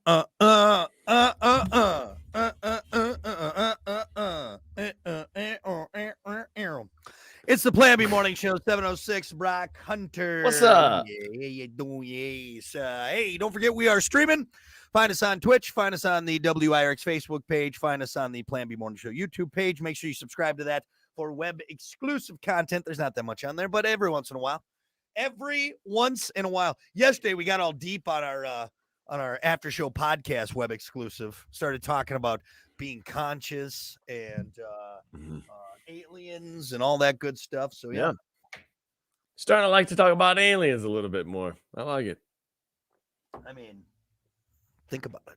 It's the Plan B Morning Show, 706. Brock What's Hunter. up? Yeah, you doing? Yes. Hey, don't forget we are streaming. Find us on Twitch. Find us on the WIRX Facebook page. Find us on the Plan B Morning Show YouTube page. Make sure you subscribe to that for web exclusive content. There's not that much on there, but every once in a while. Yesterday we got all deep on our after show podcast web exclusive. Started talking about being conscious and aliens and all that good stuff. So yeah. Starting to like to talk about aliens a little bit more. I like it. I mean, think about it.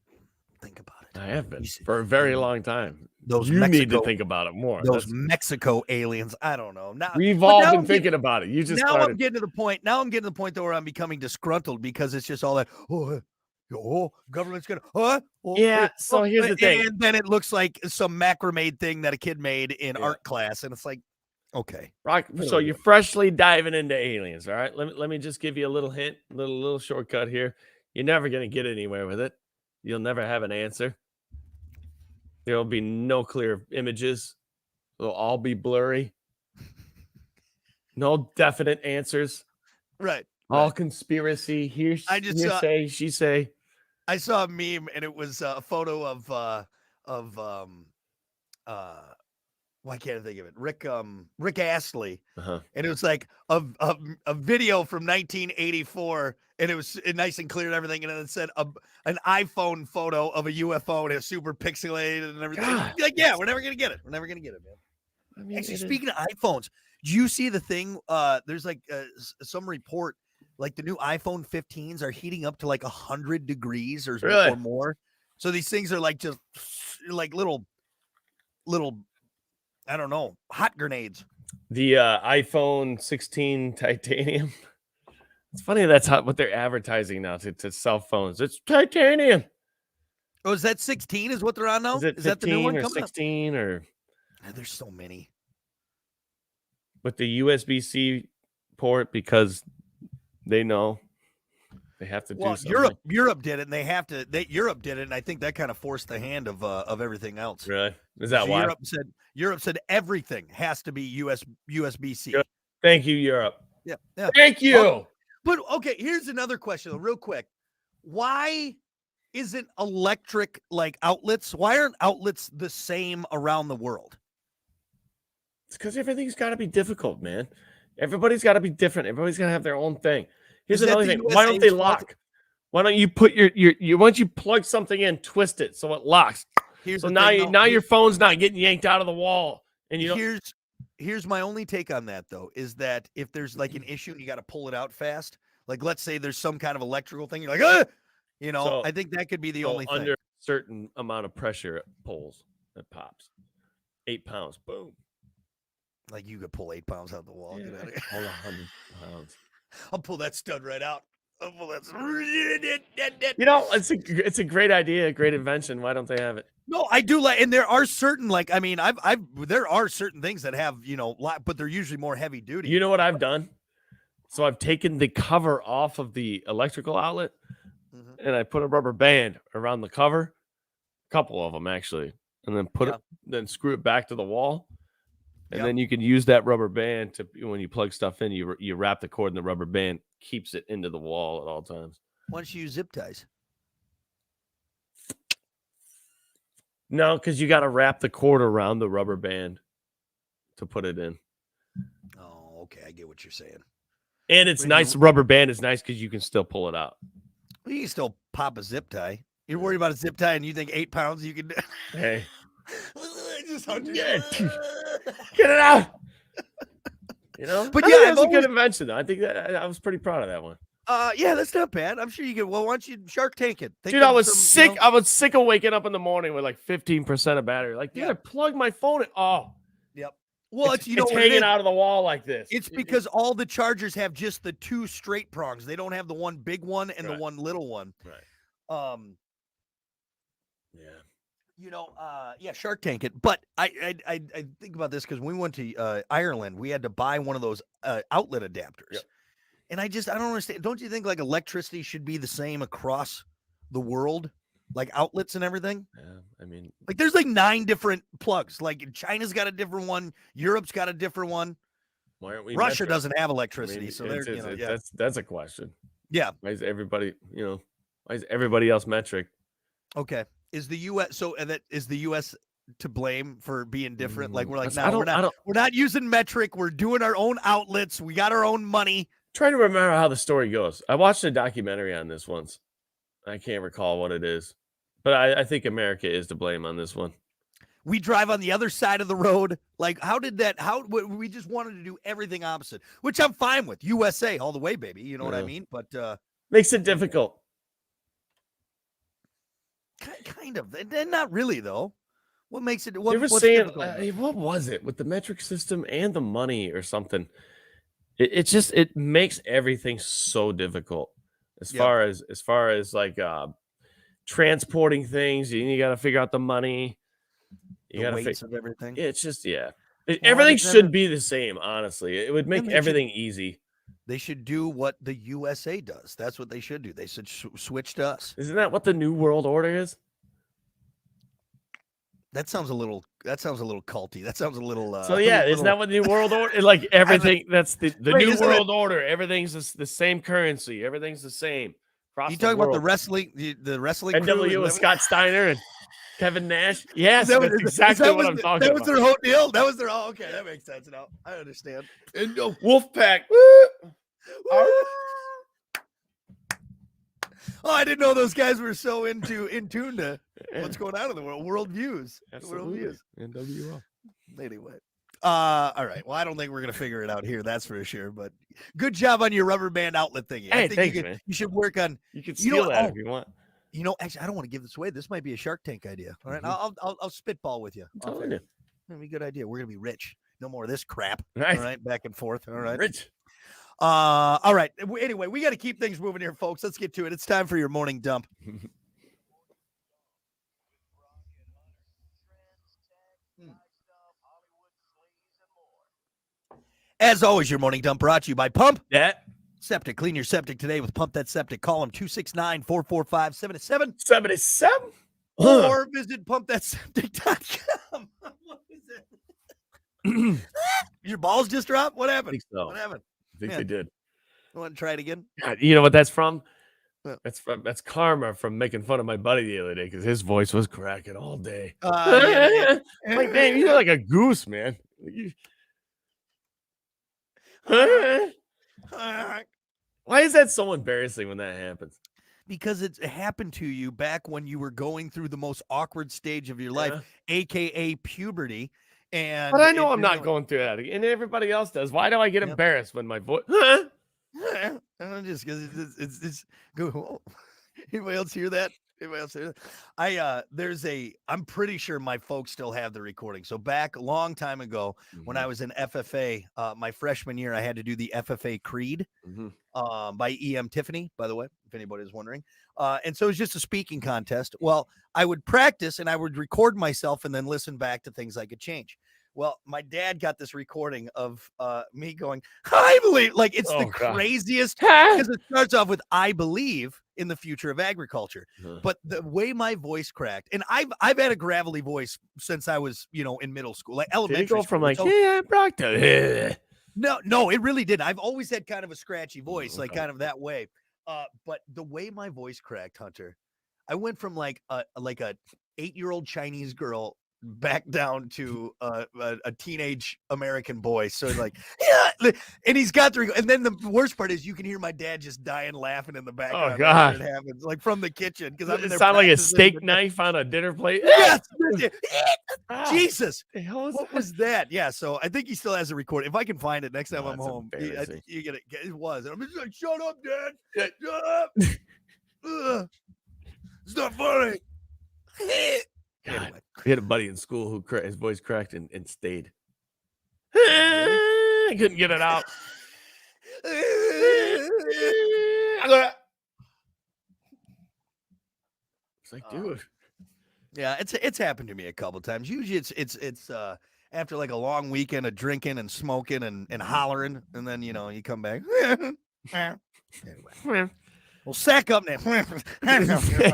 Think about it. I have been for a very long time. Those you need to think about it more. Those Mexico aliens. I don't know. Now we've all been thinking about it. You just I'm getting to the point. Now I'm getting to the point though where I'm becoming disgruntled because it's just all that. Government's gonna. So here's the thing. And then it looks like some macrame thing that a kid made in art class, and it's like, okay. Brock, so you're freshly diving into aliens. All right. Let me just give you a little hint, little shortcut here. You're never gonna get anywhere with it. You'll never have an answer. There'll be no clear images. They'll all be blurry. No definite answers. Right. All conspiracy. Hearsay, she say. I saw a meme and it was a photo of why can't I think of it? Rick Astley. And it was like a video from 1984, and it was nice and clear and everything. And then it said an iPhone photo of a UFO and it's super pixelated and everything. Like, yeah, we're never gonna get it. We're never gonna get it, man. I mean, actually, speaking of iPhones, do you see the thing? There's like some report, like the new iPhone 15s are heating up to like 100 degrees or more. So these things are like just like little. I don't know, hot grenades. The iPhone 16 titanium. It's funny that's what they're advertising now to cell phones. It's titanium. Oh, is that 16 is what they're on now? Is that the new one or 16 up? Or? There's so many. With the USB-C port because they know they have to do something. Europe did it, and they have to. Europe did it, and I think that kind of forced the hand of everything else. Really? Is that why? Europe said everything has to be USB-C. Good. Thank you, Europe. Yeah. Thank you. But okay, here's another question, though, real quick. Why isn't electric like outlets? Why aren't outlets the same around the world? It's because everything's got to be difficult, man. Everybody's got to be different. Everybody's got to have their own thing. Here's another thing. Why don't they lock? Why don't you put your once you plug something in, twist it so it locks? Now your phone's not getting yanked out of the wall. And here's my only take on that though, is that if there's like an issue and you got to pull it out fast, like let's say there's some kind of electrical thing, you're like, I think that could be the only thing. Under a certain amount of pressure, it pulls, it pops. 8 pounds, boom. Like you could pull 8 pounds out of the wall. Yeah, pull 100 pounds. I'll pull that stud right out. It's a great idea, a great invention. Why don't they have it? No, I do like, and there are certain there are certain things that have but they're usually more heavy duty. You know what I've done? So I've taken the cover off of the electrical outlet, and I put a rubber band around the cover, a couple of them actually, and then then screw it back to the wall. And then you can use that rubber band to, when you plug stuff in, you wrap the cord and the rubber band keeps it into the wall at all times. Why don't you use zip ties? No, because you got to wrap the cord around the rubber band to put it in. Oh, okay. I get what you're saying. And it's nice. Rubber band is nice because you can still pull it out. Well, you can still pop a zip tie. You're worried about a zip tie and you think 8 pounds you can do. Hey. Get it out. But yeah, that was a good invention. I think that I was pretty proud of that one. Yeah, that's not bad. I'm sure you can. Well, why don't you Shark Tank it? Dude, I was sick. I was sick of waking up in the morning with like 15% of battery. Like, dude, I plugged my phone in. Oh, yep. Well, it's hanging out of the wall like this. It's because all the chargers have just the 2 straight prongs. They don't have the one big one and the one little one. Right. Shark Tank it. But I think about this because when we went to Ireland, we had to buy one of those outlet adapters. Yep. And I don't understand. Don't you think like electricity should be the same across the world? like outlets and everything. Yeah, I mean, like there's like 9 different plugs. Like China's got a different one. Europe's got a different one. why aren't we? Russia metric? doesn't have I electricity, mean, so they're yeah. that's a question. Yeah. Why is everybody, why is everybody else metric? Okay. Is the U.S. so that is the U.S. to blame for being different? Like we're like, I no, don't we're not using metric. We're doing our own outlets. We got our own money. try to remember how the story goes. I watched a documentary on this once. I can't recall what it is, but I think America is to blame on this one. We drive on the other side of the road. Like, how did that? We just wanted to do everything opposite, which I'm fine with. USA all the way, baby. You know what I mean? But makes it difficult. Kind of. Not really, though. What makes it? They were saying, what was it with the metric system and the money or something? It makes everything so difficult as far as like transporting things. You got to figure out the money. You got to fix of everything. It's just everything should be the same. Honestly, it would make everything easy. They should do what the USA does. That's what they should do. They should switch to us. Isn't that what the New World Order is? That sounds a little culty. That sounds a little. Isn't that what the New World Order? Like everything. That's the New World Order. Everything's the same currency. Everything's the same. You talking about the wrestling? The wrestling NWO with Scott Steiner and Kevin Nash. Yes, that's exactly what I'm talking about. That was their whole deal. That was their. Oh, okay, that makes sense now. I understand. And the Wolfpack. Oh, I didn't know those guys were so in tune to what's going on in the world. Worldviews. Absolutely. NWO. Anyway. All right. Well, I don't think we're gonna figure it out here. That's for sure. But good job on your rubber band outlet thingy. Hey, I think man. You should work on. You can steal that if you want. Actually, I don't want to give this away. This might be a Shark Tank idea. All right, I'll spitball with you. That'd be a good idea. We're gonna be rich. No more of this crap. Nice. All right, back and forth. All right, rich. All right. Anyway, we got to keep things moving here, folks. Let's get to it. It's time for your morning dump. As always, your morning dump brought to you by Pump That Septic. Clean your septic today with Pump That Septic. Call them 269-445-7777. 77? Or visit pumpthatseptic.com. What is it? Your balls just dropped? What happened? I think so. What happened? I think they did. You want to try it again? You know what that's from? That's karma from making fun of my buddy the other day because his voice was cracking all day. Like, man, you're like a goose, man. Why is that so embarrassing when that happens? Because it happened to you back when you were going through the most awkward stage of your life, aka puberty. But I know I'm not going through that, and everybody else does. Why do I get embarrassed when my voice? Just because it's go. Anybody else hear that? Anybody else hear that? I'm pretty sure my folks still have the recording. So back a long time ago, when I was in FFA, my freshman year, I had to do the FFA Creed by E.M. Tiffany, by the way, if anybody is wondering. And so it was just a speaking contest. Well, I would practice and I would record myself and then listen back to things I could change. Well, my dad got this recording of me going, I believe, like it's the craziest because it starts off with I believe in the future of agriculture. But the way my voice cracked, and I've had a gravelly voice since I was, in middle school, like elementary. Did it go from like, Proctor? No, it really didn't. I've always had kind of a scratchy voice, like kind of that way. But the way my voice cracked, Hunter, I went from like a 8-year-old Chinese girl back down to a teenage American boy. So like, yeah, and he's got and then the worst part is you can hear my dad just dying laughing in the background. Oh God, it happens like from the kitchen because I'm. It sounded like a steak knife on a dinner plate. Yes, Jesus, what was that? Yeah, so I think he still has a recording. If I can find it next time I'm home, you get it. It was. I'm just like, shut up, Dad. Shut up. It's not funny. God, anyway. We had a buddy in school who his voice cracked and stayed. I couldn't get it out. It's like, dude. Yeah, it's happened to me a couple times. Usually it's after like a long weekend of drinking and smoking and hollering, and then you come back. Anyway. Well, sack up now.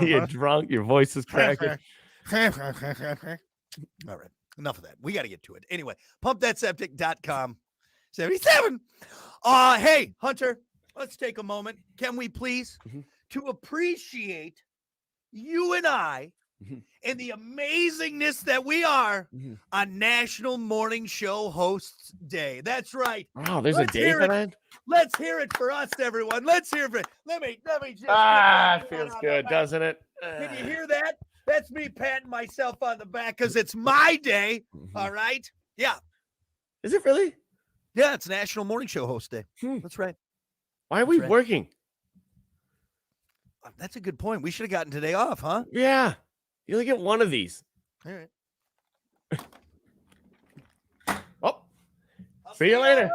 You're drunk. Your voice is cracking. All right. Enough of that. We got to get to it. Anyway, pumpthatseptic.com. 77. Hey, Hunter, let's take a moment. Can we please, to appreciate you and I and the amazingness that we are on National Morning Show Hosts Day. That's right. Wow, there's a day for that? Let's hear it for us, everyone. Let's hear it for it. Let me just it feels good, doesn't it? Can you hear that? That's me patting myself on the back because it's my day. All right. Yeah. Is it really? Yeah, it's National Morning Show Host Day. That's right. Why are we working? That's a good point. We should have gotten today off, huh? Yeah. You only get one of these. All right. Oh. See you later.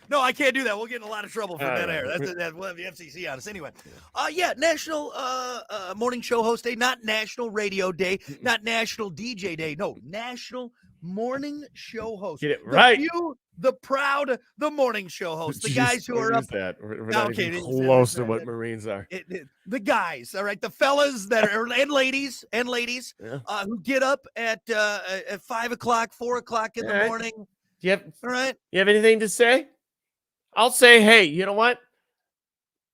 No, I can't do that. We'll get in a lot of trouble for dead air. That's we'll have the FCC on us anyway. Yeah, National Morning Show Host Day, not National Radio Day, not National DJ Day. No, National Morning Show Host. Get it right. The proud, the morning show host, the guys who are up. We're not even close to what Marines are. The guys, all right, the fellas that are and ladies who get up at 5 o'clock, 4 o'clock in the morning. All right. You have anything to say? I'll say, hey, you know what?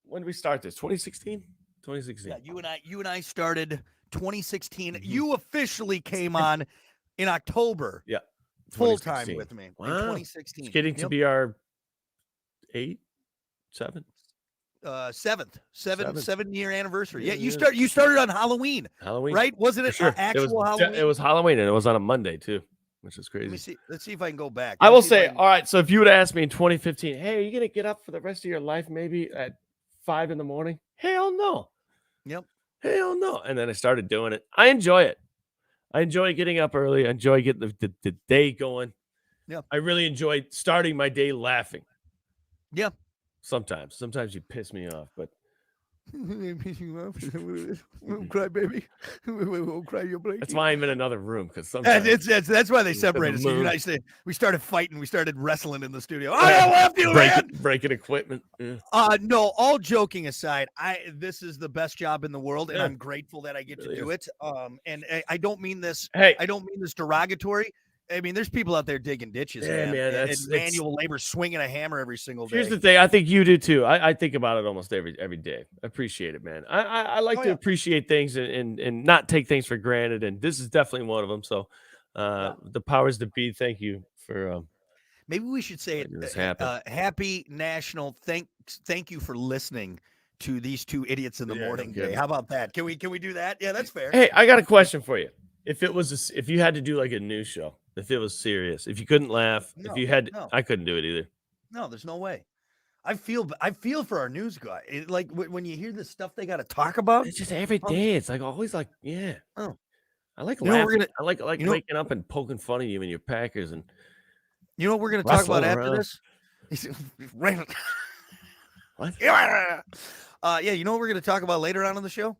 When did we start this? 2016? 2016. Yeah, you and I started 2016. You officially came on in October. Yeah. Full time with me wow. in 2016. It's getting to be our seventh-year anniversary. Yeah, you started on Halloween, right? Wasn't it actual Halloween? It was Halloween, and it was on a Monday too, which is crazy. Let's see if I can go back. I will say, all right. So if you would ask me in 2015, hey, are you gonna get up for the rest of your life maybe at 5 a.m? Hell no. Yep. Hell no. And then I started doing it. I enjoy it. I enjoy getting up early. I enjoy getting the day going. Yeah. I really enjoy starting my day laughing. Yeah. Sometimes you piss me off, but We'll cry, baby. We'll cry your blanket. That's why I'm in another room, because sometimes that's why they separate us. We started fighting. We started wrestling in the studio. I left you, man. Breaking equipment. Yeah. No. All joking aside, this is the best job in the world, and I'm grateful that I get to do it. And I don't mean this. Hey, I don't mean this derogatory. I mean, there's people out there digging ditches, man. And manual labor, swinging a hammer every single day. Here's the thing. I think you do too. I think about it almost every day. I appreciate it, man. I like to appreciate things and not take things for granted. And this is definitely one of them. So the powers that be, thank you for maybe we should say it. Happy National thank you for listening to these two idiots in the morning day. How about that? Can we do that? Yeah, that's fair. Hey, I got a question for you. If you had to do like a news show, if it was serious, if you couldn't laugh, I couldn't do it either. No, there's no way. I feel for our news guy. Like when you hear the stuff they got to talk about, it's just every day. It's like always like, yeah. Oh, I like laughing. I like waking up and poking fun at you and your Packers. And you know what we're going to talk about after this? What? Yeah, you know what we're going to talk about later on in the show?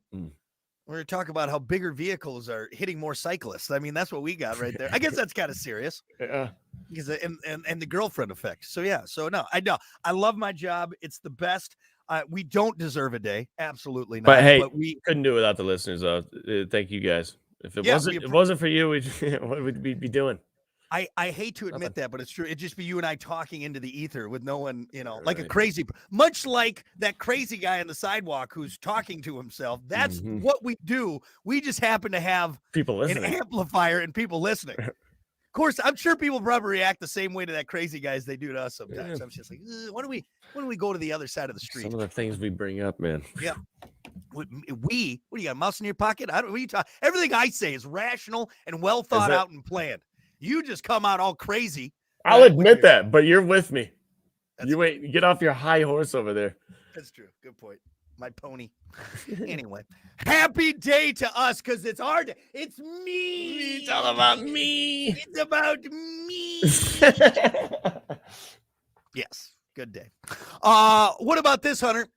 We're going to talk about how bigger vehicles are hitting more cyclists. I mean, that's what we got right there. I guess that's kind of serious. Yeah. Because and the girlfriend effect. So yeah. So no, I know. I love my job. It's the best. We don't deserve a day. Absolutely not. But hey, we couldn't do it without the listeners. Though. Thank you guys. If it wasn't for you, what would we be doing? I hate to admit that, but it's true. It'd just be you and I talking into the ether with no one, like a crazy, much like that crazy guy on the sidewalk who's talking to himself. That's what we do. We just happen to have people listening, an amplifier and people listening. Of course, I'm sure people probably react the same way to that crazy guy as they do to us sometimes. Yeah. I'm just like, why don't we go to the other side of the street? Some of the things we bring up, man. Yeah. What do you got, a mouse in your pocket? What are you talking? Everything I say is rational and well thought out and planned. You just come out all crazy. I'll admit that, but you're with me. Get off your high horse over there. That's true. Good point. My pony. Anyway, happy day to us because it's our day. It's me. It's all about me. It's about me. Yes. Good day. What about this, Hunter?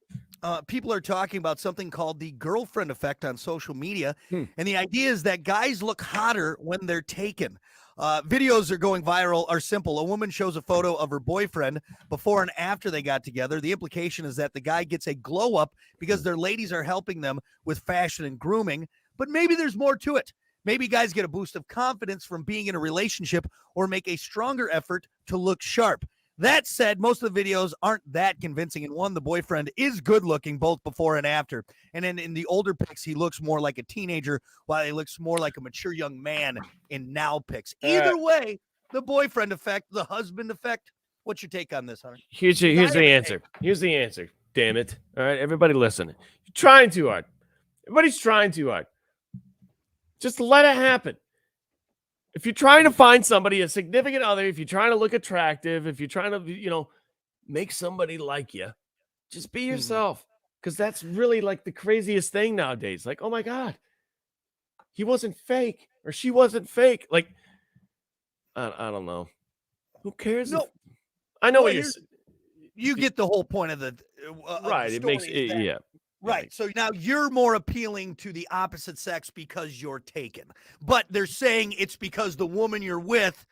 People are talking about something called the girlfriend effect on social media. And the idea is that guys look hotter when they're taken. Videos are going viral are simple. A woman shows a photo of her boyfriend before and after they got together. The implication is that the guy gets a glow up because their ladies are helping them with fashion and grooming. But maybe there's more to it. Maybe guys get a boost of confidence from being in a relationship or make a stronger effort to look sharp. That said, most of the videos aren't that convincing. And one, the boyfriend is good looking both before and after. And then in the older pics, he looks more like a teenager while he looks more like a mature young man in now pics. Either way, the boyfriend effect, the husband effect. What's your take on this, Hunter? Here's the answer. Here's the answer. Damn it. All right, everybody listen. You're trying too hard. Everybody's trying too hard. Just let it happen. If you're trying to find somebody, a significant other, if you're trying to look attractive, if you're trying to, make somebody like you, just be yourself. Because that's really like the craziest thing nowadays. Like, oh my God, he wasn't fake or she wasn't fake. Like, I don't know. Who cares? No. I know what you're saying. You get the whole point of the right. It makes it, yeah. Right. So now you're more appealing to the opposite sex because you're taken. But they're saying it's because the woman you're with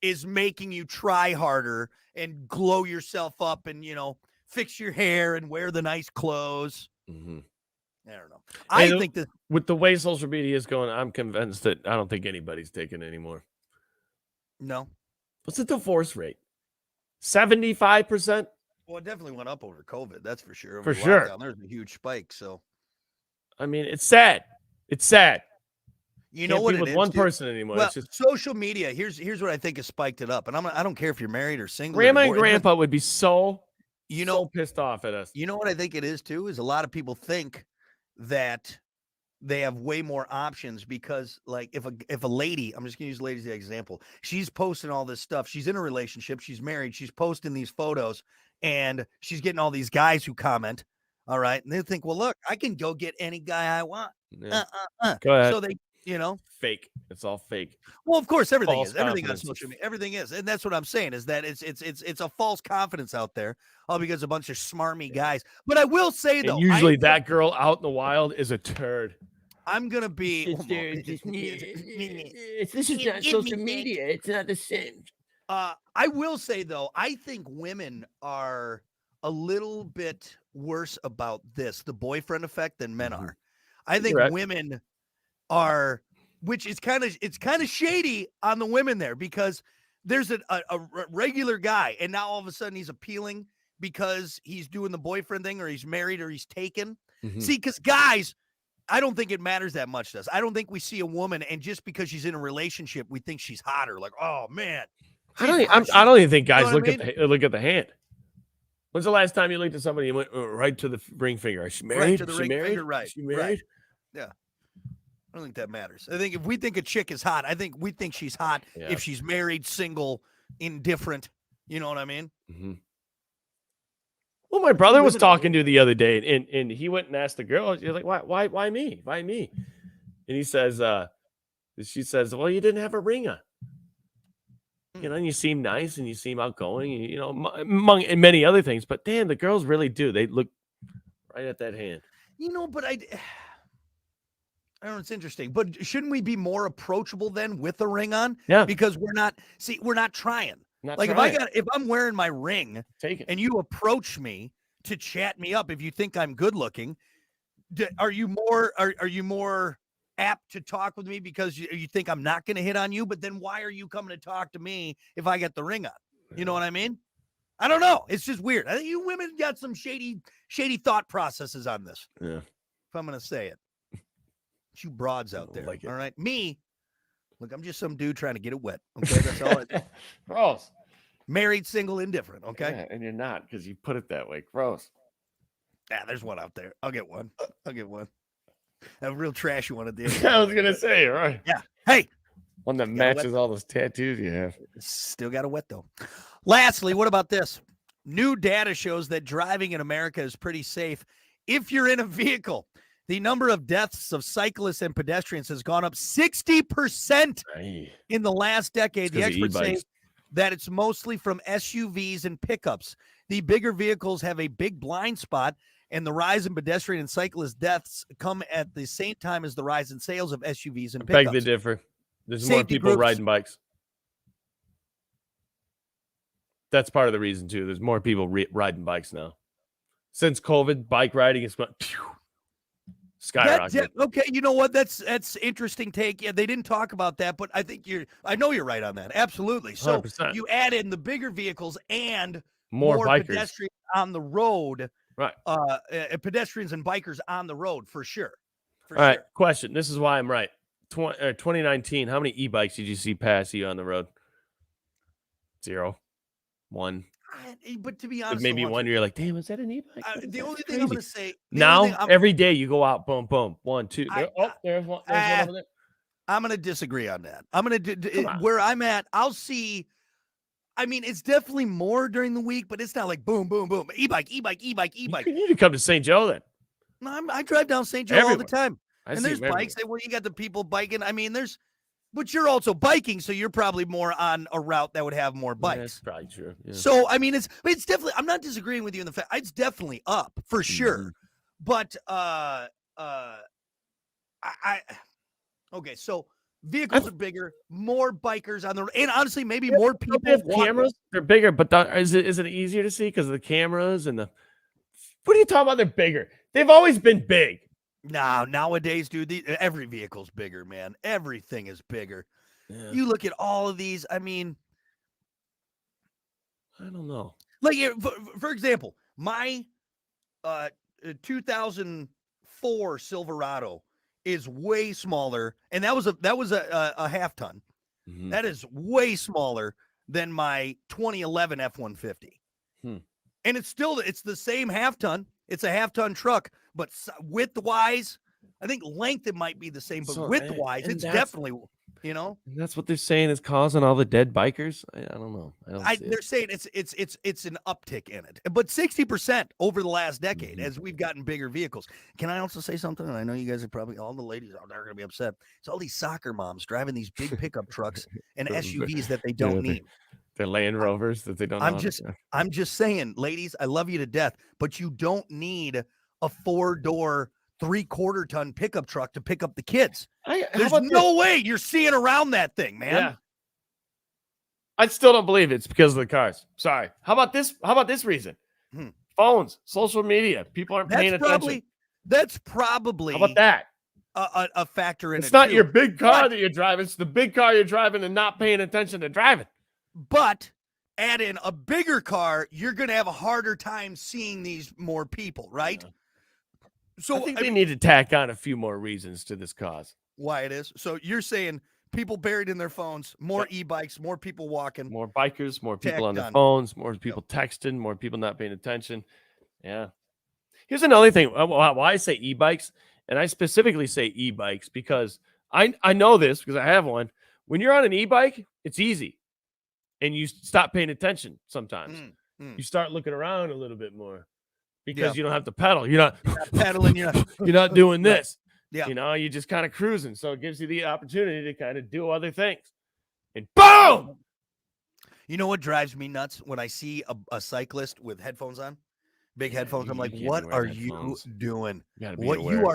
is making you try harder and glow yourself up and, fix your hair and wear the nice clothes. Mm-hmm. I don't know. I think that with the way social media is going, I'm convinced that I don't think anybody's taken anymore. No. What's the divorce rate? 75%? Well, it definitely went up over COVID. That's for sure. For sure. There's a huge spike. So, I mean, it's sad. It's sad. You know what it is? With one person anymore. Well, it's just social media. Here's what I think has spiked it up. And I don't care if you're married or single. Grandma and grandpa would be so pissed off at us. You know what I think it is too? Is a lot of people think that they have way more options because, like, if a lady, I'm just gonna use ladies as an example, she's posting all this stuff. She's in a relationship. She's married. She's posting these photos. And she's getting all these guys who comment, all right? And they think, well, look, I can go get any guy I want. Yeah. Go ahead. So they, fake. It's all fake. Well, of course, everything false is. Everything on confidence. social media, everything is, and that's what I'm saying is that it's a false confidence out there, all because a bunch of smarmy guys. But I will say though, and usually that girl out in the wild is a turd. I'm gonna be. This is not social media. It's not the same. I will say, though, I think women are a little bit worse about this, the boyfriend effect, than men are. I think women are, which is kind of shady on the women there because there's a regular guy and now all of a sudden he's appealing because he's doing the boyfriend thing or he's married or he's taken. See, because guys, I don't think it matters that much to us. I don't think we see a woman and just because she's in a relationship, we think she's hotter. Like, oh, man. I don't even think guys look at the hand. When's the last time you looked at somebody and went right to the ring finger? Is she married? Right to the ring finger, right? Is she married? Right. Yeah. I don't think that matters. I think if we think a chick is hot, I think we think she's hot if she's married, single, indifferent. You know what I mean? Mm-hmm. Well, my brother was talking to the other day, and he went and asked the girl, "You're like, why me? Why me?" And he says, she says, "Well, you didn't have a ring on." And you seem nice and you seem outgoing, among many other things. But damn, the girls really do. They look right at that hand. But I don't know. It's interesting. But shouldn't we be more approachable then with a ring on? Yeah. Because we're not trying. If I'm wearing my ring and you approach me to chat me up, if you think I'm good looking, are you more apt to talk with me because you think I'm not going to hit on you? But then why are you coming to talk to me if I get the ring on? You know what I mean? I don't know. It's just weird. I think you women got some shady thought processes on this. Yeah. If I'm going to say it. It's you broads out there. All right. Me, look, I'm just some dude trying to get it wet. Okay. That's all. Gross. Married, single, indifferent. Okay. Yeah, and you're not because you put it that way. Gross. Yeah, there's one out there. I'll get one. A real trashy one at the end. I was going to say, right. Yeah. Hey. One that matches all those tattoos you have. Still got a wet, though. Lastly, what about this? New data shows that driving in America is pretty safe if you're in a vehicle. The number of deaths of cyclists and pedestrians has gone up 60% in the last decade. The experts say that it's mostly from SUVs and pickups. The bigger vehicles have a big blind spot, and the rise in pedestrian and cyclist deaths come at the same time as the rise in sales of SUVs and pickups. Beg to differ. There's more people riding bikes. That's part of the reason too. There's more people riding bikes now. Since COVID, bike riding has went skyrocketed. Okay, you know what? That's interesting take. Yeah, they didn't talk about that, but I know you're right on that. Absolutely. So 100%. you add in the bigger vehicles and More bikers. pedestrians on the road. Right. Pedestrians and bikers on the road for sure. All right. Question. This is why I'm right. 2019. How many e-bikes did you see pass you on the road? 0. 1. But to be honest, maybe one year you're like, damn, is that an e-bike? The only thing I'm going to say now, every day you go out, boom, boom, 1, 2. There's one over there. I'm going to disagree on that. I'm going to where I'm at. I'll see. I mean, it's definitely more during the week, but it's not like boom, boom, boom, e-bike. You need to come to St. Joe then. No, I drive down St. Joe all the time, and there's bikes. Well, you got the people biking. I mean, but you're also biking, so you're probably more on a route that would have more bikes. Yeah, that's probably true. Yeah. So, I mean, it's definitely. I'm not disagreeing with you in the fact it's definitely up for sure. But okay, so vehicles are bigger, more bikers on the road, and honestly, maybe more people have cameras. They're bigger, but is it easier to see because of the cameras and the? What are you talking about? They're bigger. They've always been big. No, nowadays, dude, every vehicle's bigger, man. Everything is bigger. Yeah. You look at all of these. I mean, I don't know. Like, for example, my 2004 Silverado is way smaller, and that was a half ton. Mm-hmm. That is way smaller than my 2011 F-150. And it's the same half ton. It's a half ton truck, but width-wise, I think length it might be the same, but width-wise, it's definitely, And that's what they're saying is causing all the dead bikers. I don't know. They're saying it's an uptick in it, but 60% over the last decade as we've gotten bigger vehicles. Can I also say something? And I know you guys are probably all the ladies out there are going to be upset. It's all these soccer moms driving these big pickup trucks and SUVs that they don't need. They're Land Rovers that they don't. I'm just saying, ladies, I love you to death, but you don't need a 4-door, 3/4 ton pickup truck to pick up the kids. There's no way you're seeing around that thing, man. Yeah. I still don't believe it's because of the cars. Sorry. How about this reason? Phones, social media. People aren't paying attention. That's probably. How about that? A factor in it. It's not your big car that you're driving. It's the big car you're driving and not paying attention to driving. But add in a bigger car, you're going to have a harder time seeing these more people, right? Yeah. So I think they need to tack on a few more reasons to this cause. Why it is. So you're saying people buried in their phones, more e-bikes, more people walking. More bikers, more people on their phones, more people texting, more people not paying attention. Yeah. Here's another thing. Why I say e-bikes, and I specifically say e-bikes because I know this because I have one. When you're on an e-bike, it's easy. And you stop paying attention sometimes. You start looking around a little bit more because you don't have to pedal. You're not pedaling. You're not doing this. Yeah. You're just kind of cruising. So it gives you the opportunity to kind of do other things. And boom! You know what drives me nuts? When I see a cyclist with headphones on, big headphones, I'm like, what are you doing? You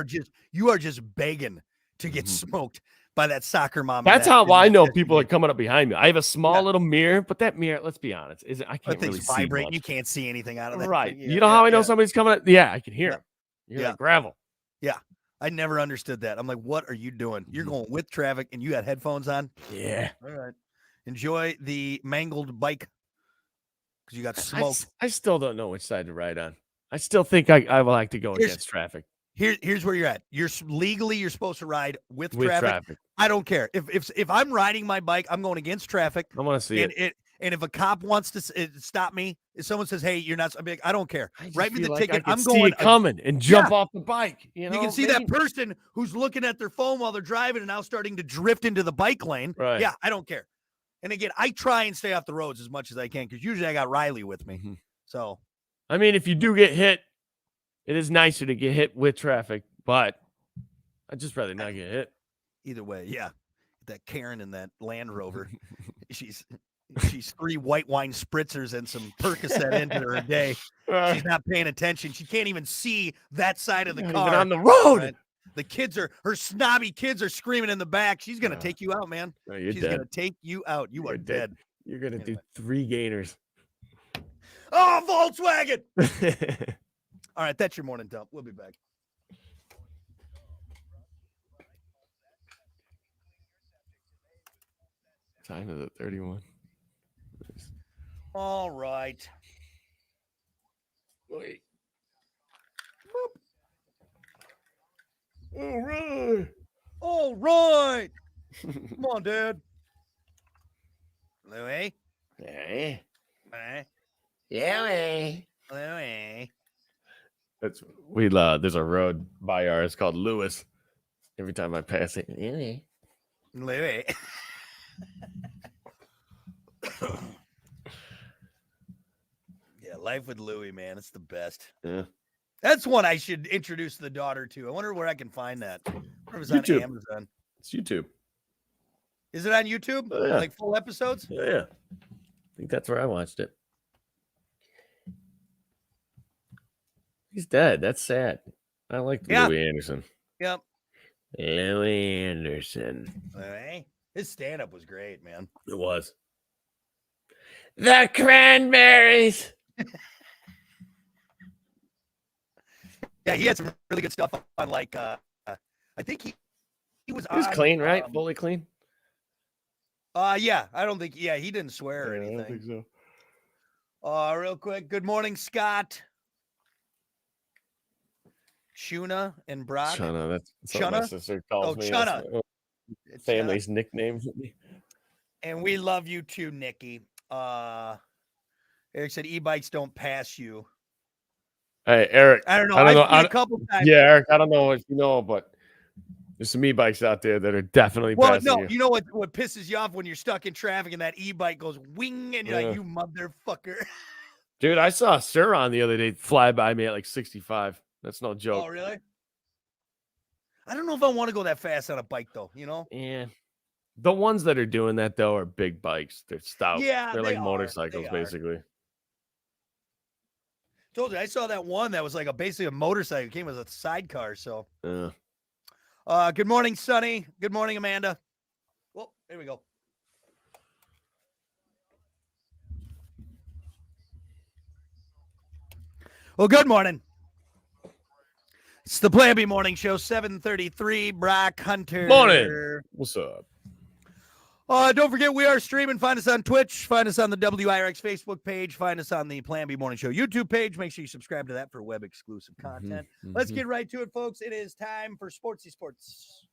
are just begging to get smoked by that soccer mom. That's how I know people are coming up behind me. I have a small little mirror, but that mirror, let's be honest, I can't really vibrate. See much. You can't see anything out of that. Right. You know how I know somebody's coming up? Yeah, I can hear them. You're like gravel. Yeah. I never understood that. I'm like, what are you doing? You're going with traffic and you got headphones on? Yeah. All right. Enjoy the mangled bike because you got smoked. I still don't know which side to ride on. I still think I will like to go against traffic. Here's where you're at. You're supposed to ride with traffic. I don't care. If I'm riding my bike, I'm going against traffic. I want to see it. And if a cop wants to stop me, if someone says, "Hey, you're not," I'm like, I don't care. Write me the ticket. I'm going coming and jump off the bike. You can see that person who's looking at their phone while they're driving and now starting to drift into the bike lane. Right. Yeah, I don't care. And again, I try and stay off the roads as much as I can because usually I got Riley with me. So, I mean, if you do get hit, it is nicer to get hit with traffic, but I'd just rather not get hit. Either way, yeah. That Karen in that Land Rover, she's 3 white wine spritzers and some Percocet into her a day. She's not paying attention. She can't even see that side of the car. Even on the road. Right? Her snobby kids are screaming in the back. She's going to take you out, man. No, she's going to take you out. You are dead. You're going to do 3 gainers. Oh, Volkswagen. All right, that's your morning dump. We'll be back. Time of the 31. All right. Wait. All right. All right. Come on, Dad. Louis. Hey. Louis. Yeah. Louis. There's a road by ours called Lewis. Every time I pass it, Louis. Yeah, life with Louis, man. It's the best. Yeah. That's one I should introduce the daughter to. I wonder where I can find that. I wonder if it's YouTube. on Amazon. It's YouTube. Is it on YouTube? Oh, yeah. Like full episodes? Yeah. I think that's where I watched it. He's dead. That's sad. I like Louis Anderson. Yep. Louis Anderson. Louis. His stand-up was great, man. It was. The Cranberries. Yeah, he had some really good stuff on like I think he was He was on, clean, right? Fully clean. Yeah, I don't think he didn't swear or anything. I don't think so. Real quick. Good morning, Scott. Shuna and Brock. Chana, that's what my Chana? sister calls me. Chana. That's my It's, family's nickname. and we love you too, Nikki. Eric said e-bikes don't pass you. Hey, Eric. I don't know. I don't know. I've seen a couple times. Yeah, Eric. I don't know if you know, but there's some e-bikes out there that are definitely passing you. You know what pisses you off when you're stuck in traffic and that e-bike goes wing and you're like, you motherfucker. Dude, I saw Suron the other day fly by me at like 65. That's no joke. Oh, really? I don't know if I want to go that fast on a bike, though, you know? Yeah. The ones that are doing that, though, are big bikes. They're stout. Yeah, They're they like are. motorcycles, They are. basically. Told you, I saw that one that was like basically a motorcycle. It came as a sidecar, so. Yeah. Good morning, Sonny. Good morning, Amanda. Well, there we go. Well, good morning. It's the Plan B Morning Show, 7:33. Brock Hunter. Morning. What's up? Don't forget, we are streaming. Find us on Twitch. Find us on the WIRX Facebook page. Find us on the Plan B Morning Show YouTube page. Make sure you subscribe to that for web-exclusive content. Let's get right to it, folks. It is time for Sportsy Sports.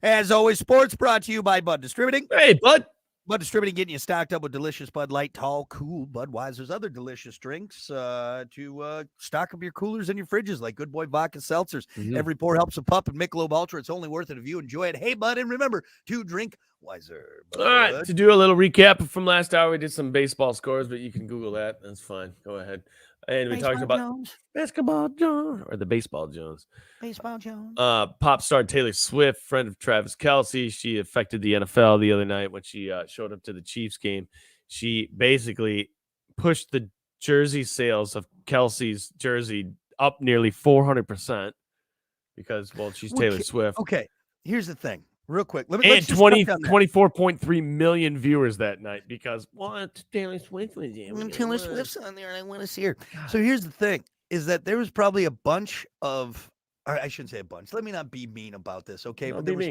As always, sports brought to you by Bud Distributing. Hey, Bud. Bud Distributing getting you stocked up with delicious Bud Light, tall, cool Budweiser's, other delicious drinks to stock up your coolers and your fridges like Good Boy Vodka Seltzers. Every pour helps a pup, and Michelob Ultra. It's only worth it if you enjoy it. Hey, Bud, and remember to drink wiser. Bud. All right, to do a little recap from last hour, we did some baseball scores, but you can Google that. That's fine. Go ahead. And we talked about Basketball Jones, or the Baseball Jones. Baseball Jones. Pop star Taylor Swift, friend of Travis Kelce. She affected the NFL the other night when she showed up to the Chiefs game. She basically pushed the jersey sales of Kelce's jersey up nearly 400% because, well, she's Taylor Swift. Okay, here's the thing. Real quick. And 24.3 million viewers that night because what? Taylor Swift was there. Taylor Swift's on there and I want to see her. So here's the thing, is that there was probably a bunch of, or I shouldn't say a bunch. Let me not be mean about this, okay? But there was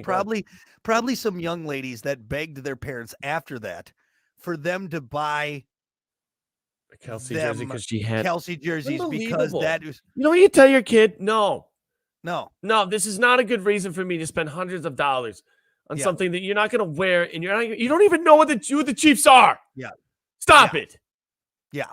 probably some young ladies that begged their parents after that for them to buy a Kelce jersey because she had Kelce jerseys because that was. You know what you tell your kid? No, this is not a good reason for me to spend hundreds of dollars on something that you're not going to wear, and you don't even know what the Chiefs are. Yeah, stop it. Yeah,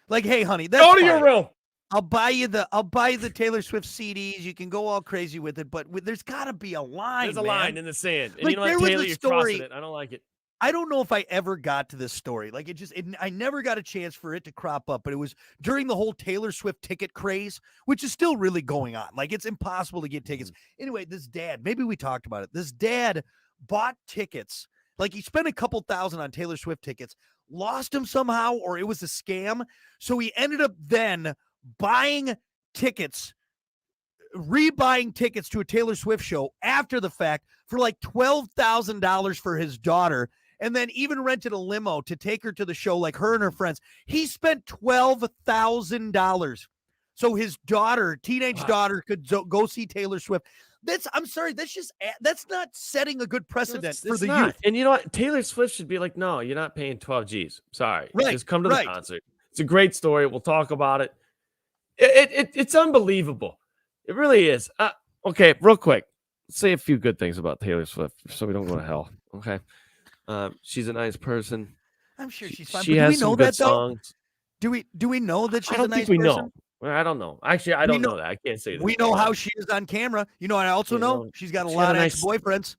like, hey, honey, that's go to fine. your room. I'll buy you the Taylor Swift CDs. You can go all crazy with it, but there's got to be a line. There's a line in the sand, and like, you know what, Taylor, you're crossing it. I don't like it. I don't know if I ever got to this story. Like I never got a chance for it to crop up, but it was during the whole Taylor Swift ticket craze, which is still really going on. Like, it's impossible to get tickets. Anyway, this dad, maybe we talked about it. This dad bought tickets. Like, he spent a couple thousand on Taylor Swift tickets, lost them somehow, or it was a scam. So he ended up then buying tickets, rebuying tickets to a Taylor Swift show after the fact for like $12,000 for his daughter. and then even rented a limo to take her to the show, like her and her friends. He spent $12,000 so his teenage daughter, could go see Taylor Swift. I'm sorry, that's not setting a good precedent for the youth. And you know what? Taylor Swift should be like, no, you're not paying 12 G's. Sorry. Right, Just come to the concert. It's a great story. We'll talk about it. It's unbelievable. It really is. Okay, real quick. Let's say a few good things about Taylor Swift so we don't go to hell. Okay. She's a nice person. I'm sure she's fine. She has some good songs. Do we know that she's I don't a nice think we person? know. I don't know. Actually, I don't know that. I can't say that. We know how she is on camera. You know, I also know she's got a lot of ex-boyfriends.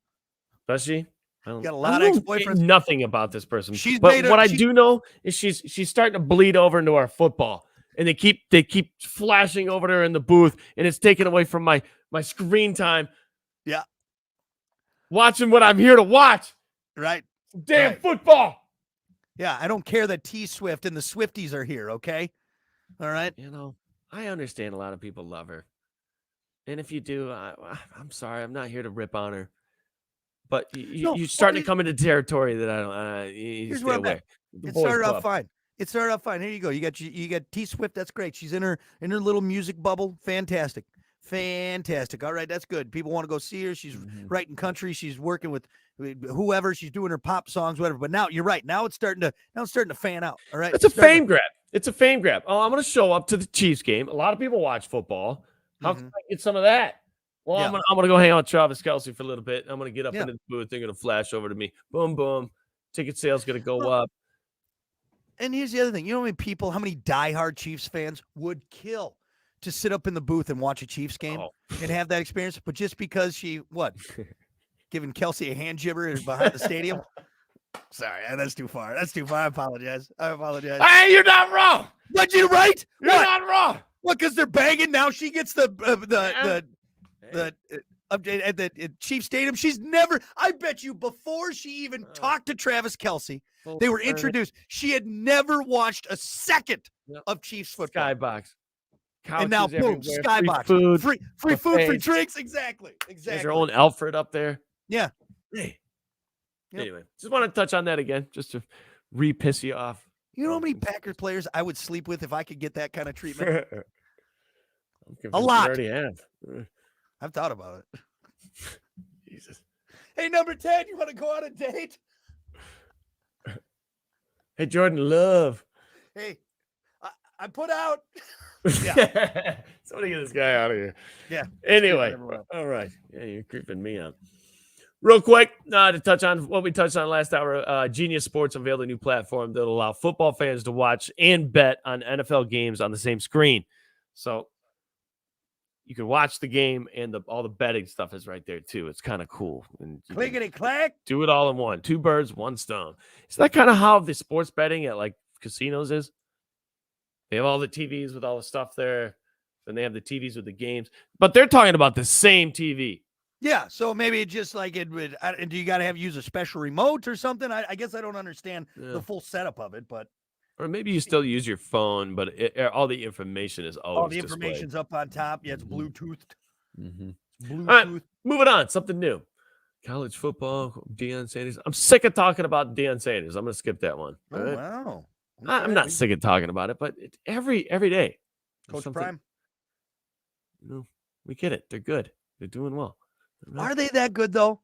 Does she? Got a lot of ex-boyfriends. Nothing about this person. But what I do know is she's starting to bleed over into our football, and they keep flashing over to her in the booth, and it's taken away from my screen time. Yeah, watching what I'm here to watch. Right. Damn football. Yeah, I don't care that T Swift and the Swifties are here. Okay. All right. You know, I understand a lot of people love her. And if you do, I'm sorry. I'm not here to rip on her. But you're starting to come into territory that I don't. Here's what I'm at. It started off fine. Here you go. You got T Swift. That's great. She's in her little music bubble. Fantastic. All right, that's good. People want to go see her. She's writing country. She's working with whoever. She's doing her pop songs, whatever. But now you're right. Now it's starting to fan out. All right. It's a fame grab. It's a fame grab. Oh, I'm going to show up to the Chiefs game. A lot of people watch football. How can I get some of that? Well, I'm gonna go hang out with Travis Kelce for a little bit. I'm gonna get up into the booth. They're gonna flash over to me. Boom, boom. Ticket sales gonna go up. And here's the other thing. You know how many diehard Chiefs fans would kill to sit up in the booth and watch a Chiefs game and have that experience? But just because giving Kelce a hand jibber behind the stadium? Sorry, that's too far. I apologize. Hey, you're not wrong. But you're right. You're not wrong. What? Because they're banging now. She gets the at the Chiefs Stadium. She's never. I bet you before she even talked to Travis Kelce, they were introduced. She had never watched a second of Chiefs football. Skybox. Couches and now, boom, Skybox. Free food, free drinks. Exactly. There's your own Alfred up there. Yeah. Hey. Yep. Anyway, just want to touch on that again, just to piss you off. You know how many Packers players I would sleep with if I could get that kind of treatment? A lot. I already have. I've thought about it. Jesus. Hey, number 10, you want to go on a date? Hey, Jordan Love. Hey, I put out. Yeah. Somebody get this guy out of here. Yeah. Anyway. All right. Yeah, you're creeping me out. Real quick, to touch on what we touched on last hour, Genius Sports unveiled a new platform that will allow football fans to watch and bet on NFL games on the same screen. So you can watch the game and all the betting stuff is right there too. It's kind of cool. And clickety-clack. Do it all in one. 2 birds, 1 stone. Is that kind of how the sports betting at like casinos is? They have all the TVs with all the stuff there. Then they have the TVs with the games. But they're talking about the same TV. Yeah, so maybe just like it would. Do you got to use a special remote or something? I guess I don't understand the full setup of it, but or maybe you still use your phone, but all the information is always all the information's up on top. Yeah, it's Bluetoothed. Bluetooth. All right, moving on. Something new. College football. Deion Sanders. I'm sick of talking about Deion Sanders. I'm gonna skip that one. Oh, right? Wow. Okay. I'm not sick of talking about it, but every day. Coach Prime. We get it. They're good. They're doing well. Are they that good though?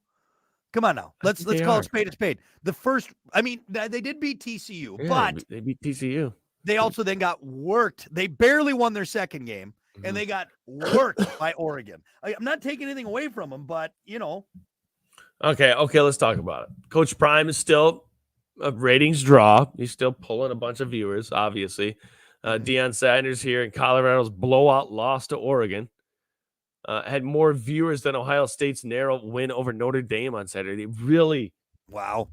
Come on now. Let's call it spade a spade. The first, I mean, they did beat TCU, but they beat TCU. They also then got worked. They barely won their second game, and they got worked by Oregon. I'm not taking anything away from them, but Okay, let's talk about it. Coach Prime is still a ratings draw. He's still pulling a bunch of viewers, obviously. Deion Sanders here in Colorado's blowout loss to Oregon. Had more viewers than Ohio State's narrow win over Notre Dame on Saturday. Really? Wow.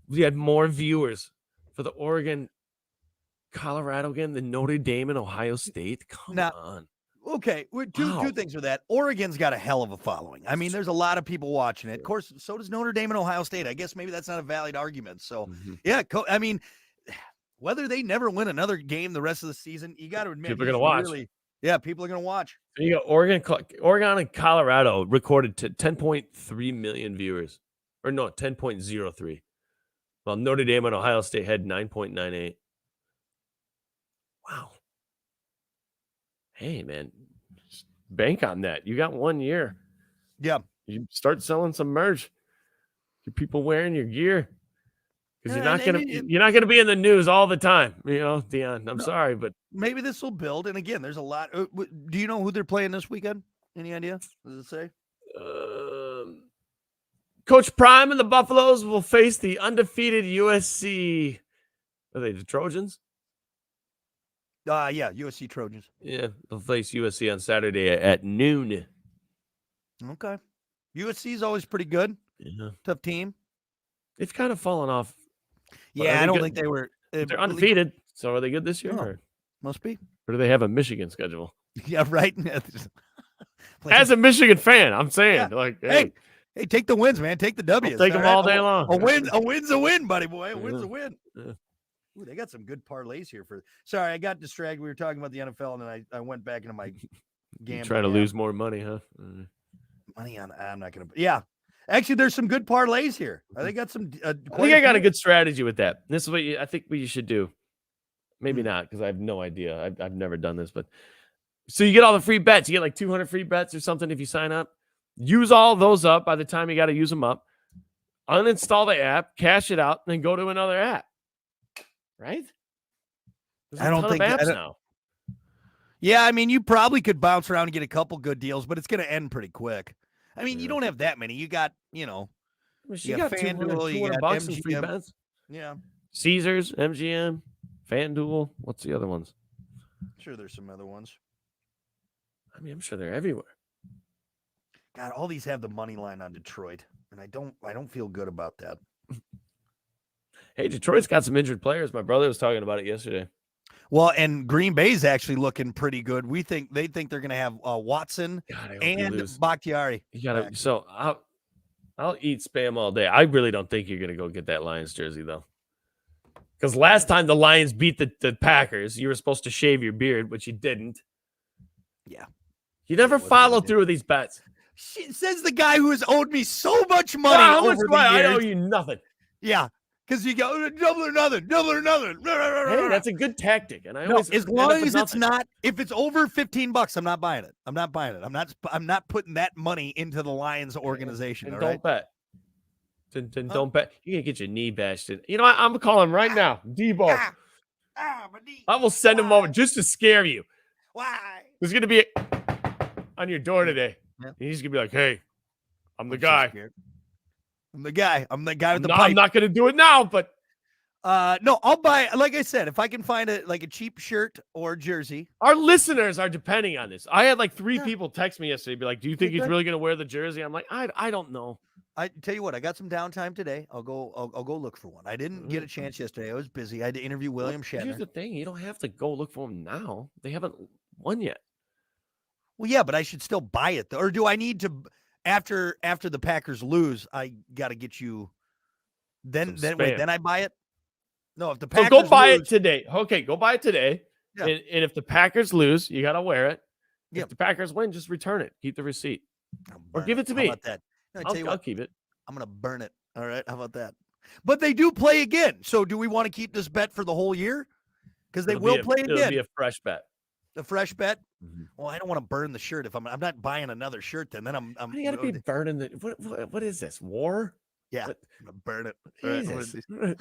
We had more viewers for the Oregon-Colorado game than Notre Dame and Ohio State? Come on. Okay, two things with that. Oregon's got a hell of a following. I mean, there's a lot of people watching it. Of course, so does Notre Dame and Ohio State. I guess maybe that's not a valid argument. So, yeah, I mean, whether they never win another game the rest of the season, you got to admit. People are going to watch. Yeah, people are going to watch. So you got Oregon and Colorado recorded to 10.3 million viewers. Or no, 10.03. Well, Notre Dame and Ohio State had 9.98. Wow. Hey, man, just bank on that. You got 1 year. Yeah. You start selling some merch. Get people wearing your gear. Because you're not gonna be in the news all the time, Dion. I'm sorry, but maybe this will build. And again, there's a lot. Do you know who they're playing this weekend? Any idea? What does it say? Coach Prime and the Buffaloes will face the undefeated USC. Are they the Trojans? Yeah, USC Trojans. Yeah, they'll face USC on Saturday at noon. Okay. USC is always pretty good. Yeah. Tough team. They've kind of fallen off. Yeah, I don't think they were. They're undefeated. So are they good this year? No, or? Must be. Or do they have a Michigan schedule? Yeah, right. As a Michigan fan, I'm saying, hey, take the wins, man. Take the W's. Take them all day long. A win's a win, buddy boy. A win's a win. Yeah. Ooh, they got some good parlays here. Sorry, I got distracted. We were talking about the NFL, and then I went back into my game. Trying to lose more money, huh? Money on. I'm not gonna. Yeah, actually, there's some good parlays here. They got some. I think I got a good strategy with that. This is what I think what you should do. Maybe not, because I have no idea. I've never done this, but so you get all the free bets. You get like 200 free bets or something if you sign up. Use all those up by the time you got to use them up. Uninstall the app, cash it out, and then go to another app. Right? I don't think apps now. Yeah, I mean, you probably could bounce around and get a couple good deals, but it's going to end pretty quick. I mean, you don't have that many. You got, you got got FanDuel, you got bucks in free MGM. bets. Yeah. Caesars, MGM, FanDuel. What's the other ones? Sure, there's some other ones. I mean, I'm sure they're everywhere. God, all these have the money line on Detroit, and I don't feel good about that. Hey, Detroit's got some injured players. My brother was talking about it yesterday. Well, and Green Bay's actually looking pretty good. They think they're going to have Watson and Bakhtiari. You gotta. So I'll eat spam all day. I really don't think you're going to go get that Lions jersey though, because last time the Lions beat the Packers, you were supposed to shave your beard, but you didn't. Yeah, you never follow through with these bets. Says the guy who has owed me so much money. How much money? I owe you nothing. Yeah. Because you go double or nothing. Hey, that's a good tactic. And as long as it's not, if it's over $15, I'm not buying it. I'm not putting that money into the Lions organization. And all don't right? bet. Then don't bet. You're gonna get your knee bashed in. You know what? I'm calling him right now. Debo. My knee. I will send him over just to scare you. Why? There's gonna be on your door today. Yeah. He's gonna be like, "Hey, I'm the guy. I'm the guy with the pipe. I'm not gonna do it now, but no, I'll buy. Like I said, if I can find a cheap shirt or jersey. Our listeners are depending on this. I had like 3 people text me yesterday, be like, "Do you think he's really gonna wear the jersey?" I'm like, I don't know. I tell you what, I got some downtime today. I'll go look for one. I didn't get a chance yesterday. I was busy. I had to interview William Shatner. Here's the thing: you don't have to go look for them now. They haven't won yet. Well, yeah, but I should still buy it, though. Or do I need to? After the Packers lose, I got to get you. Then I buy it. No, if the Packers go buy it today. Okay, go buy it today. Yeah. And if the Packers lose, you got to wear it. Yep. If the Packers win, just return it. Keep the receipt. Or give it to me. How about that? No, I'll keep it. I'm going to burn it. All right. How about that? But they do play again. So do we want to keep this bet for the whole year? Because they will play again. It'll be a fresh bet. A fresh bet? Mm-hmm. Well, I don't want to burn the shirt. If I'm not buying another shirt, then I'm you got to be burning the. What is this? War? Yeah, I'm gonna burn it. Jesus. And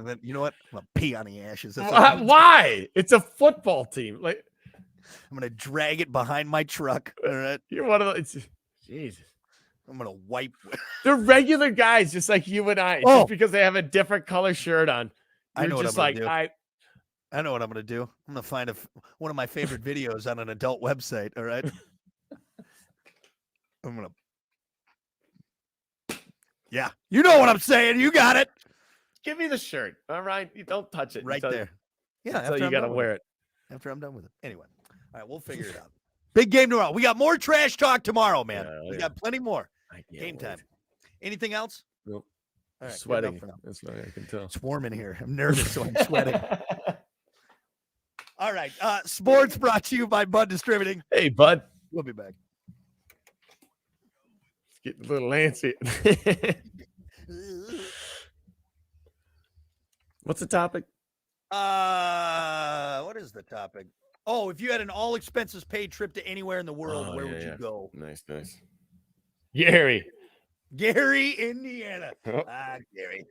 then you know what? I'm gonna pee on the ashes. Why? It's a football team. Like I'm gonna drag it behind my truck. All right. You're one of those. Jesus. I'm gonna wipe. They're regular guys, just like you and I. Just because they have a different color shirt on. I know just what I'm like gonna do. I know what I'm going to do. I'm going to find one of my favorite videos on an adult website. All right. I'm going to. Yeah. You know what I'm saying. You got it. Give me the shirt. All right. You don't touch it. Right there. Yeah. So you got to wear it. After I'm done with it. Anyway. All right. We'll figure it out. Big game tomorrow. We got more trash talk tomorrow, man. We got plenty more. Game time. Anything else? Nope. All right. Sweating. That's what I can tell. It's warm in here. I'm nervous, so I'm sweating. All right. Sports brought to you by Bud Distributing. Hey, Bud. We'll be back. It's getting a little antsy. What's the topic? What is the topic? Oh, if you had an all expenses paid trip to anywhere in the world, where would you go? Nice. Gary. Gary, Indiana. Oh. Gary.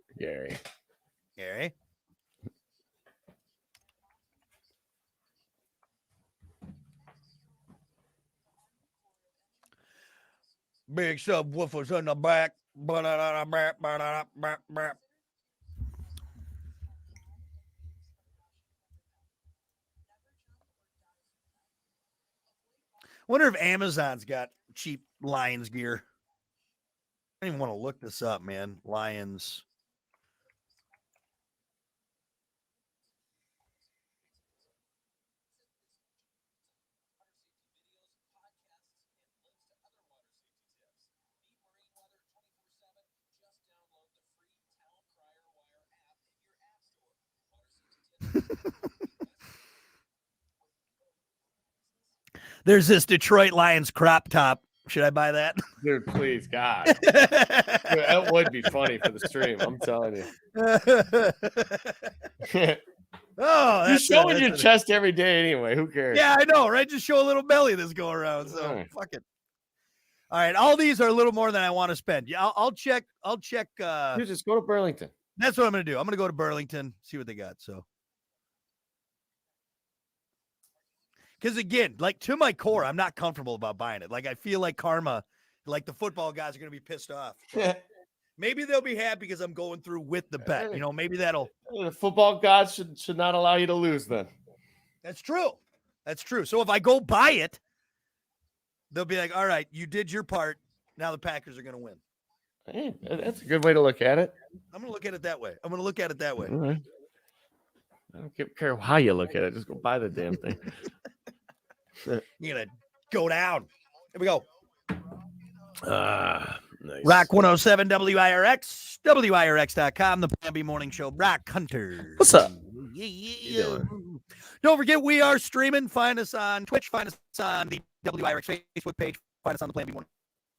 Big subwoofers in the back. Wonder if Amazon's got cheap Lions gear. I don't even want to look this up, man. Lions. There's this Detroit Lions crop top. Should I buy that? Dude, please, God. Dude, that would be funny for the stream. I'm telling you. Oh, you're showing your chest every day anyway. Who cares? Yeah, I know, right? Just show a little belly this go around. So right. Fuck it. All right, all these are a little more than I want to spend. Yeah, I'll check. Dude, just go to Burlington. That's what I'm gonna do. I'm gonna go to Burlington, see what they got. So. Because again, like to my core, I'm not comfortable about buying it. Like I feel like karma, like the football guys are going to be pissed off. Maybe they'll be happy because I'm going through with the bet. You know, maybe that'll. The football gods should not allow you to lose then. That's true. So if I go buy it, they'll be like, all right, you did your part. Now the Packers are going to win. Hey, that's a good way to look at it. I'm going to look at it that way. All right. I don't care how you look at it. Just go buy the damn thing. You're going to go down. Here we go. Nice. Rock 107 WIRX, WIRX.com, the Plan B Morning Show. Brock Hunter. What's up? Yeah. Don't forget, we are streaming. Find us on Twitch. Find us on the WIRX Facebook page. Find us on the Plan B Morning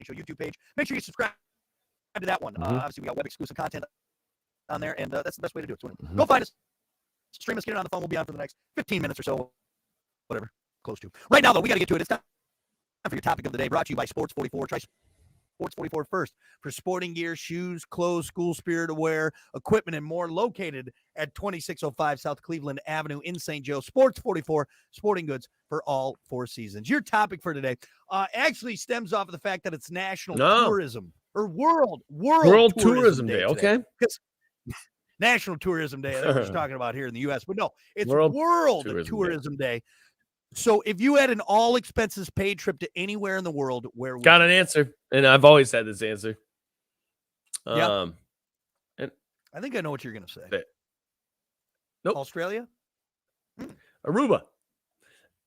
Show YouTube page. Make sure you subscribe to that one. Obviously, we got web exclusive content on there, and that's the best way to do it. So go find us. Stream us, get it on the phone. We'll be on for the next 15 minutes or so. Whatever. Close to. Right now, though, we got to get to it. It's time for your topic of the day, brought to you by Sports 44. Try Sports 44 first for sporting gear, shoes, clothes, school spirit aware, equipment, and more. Located at 2605 South Cleveland Avenue in St. Joe. Sports 44, sporting goods for all 4 seasons. Your topic for today actually stems off of the fact that it's National Tourism or World Tourism Day. Okay. National Tourism Day. That's what we're just talking about here in the U.S. But no, it's World Tourism Day. So if you had an all expenses paid trip to anywhere in the world, where would got an answer? And I've always had this answer. Yeah. And I think I know what you're going to say. Nope. Australia? Aruba.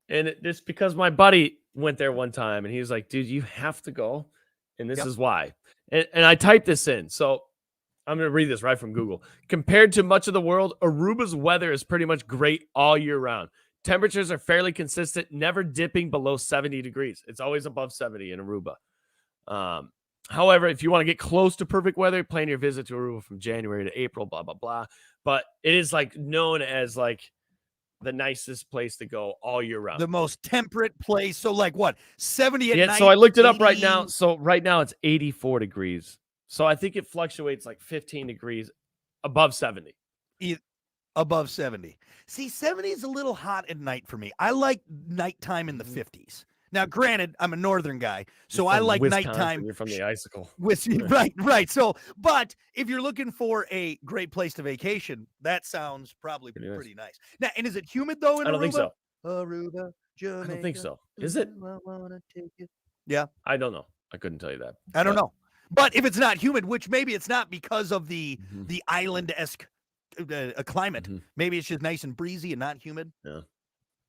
And it's because my buddy went there one time and he was like, dude, you have to go. And this is why. And I typed this in. So I'm going to read this right from Google. Compared to much of the world, Aruba's weather is pretty much great all year round. Temperatures are fairly consistent, never dipping below 70 degrees. It's always above 70 in Aruba. However, if you want to get close to perfect weather, plan your visit to Aruba from January to April, blah, blah, blah. But it is like known as like the nicest place to go all year round. The most temperate place. So like what? 70 at night? So I looked it up right now. So right now it's 84 degrees. So I think it fluctuates like 15 degrees above 70. Above 70. See, 70 is a little hot at night for me. I like nighttime in the 50s. Now, granted, I'm a northern guy, so I like Wisconsin, nighttime. You're from the icicle. Right. So, but if you're looking for a great place to vacation, that sounds probably pretty nice. Now, and is it humid though in Aruba? I don't think so. Aruba, Jamaica, I don't think so. Is it? Yeah. I don't know. I couldn't tell you that. I don't know. But if it's not humid, which maybe it's not because of the island-esque climate, maybe it's just nice and breezy and not humid. Yeah.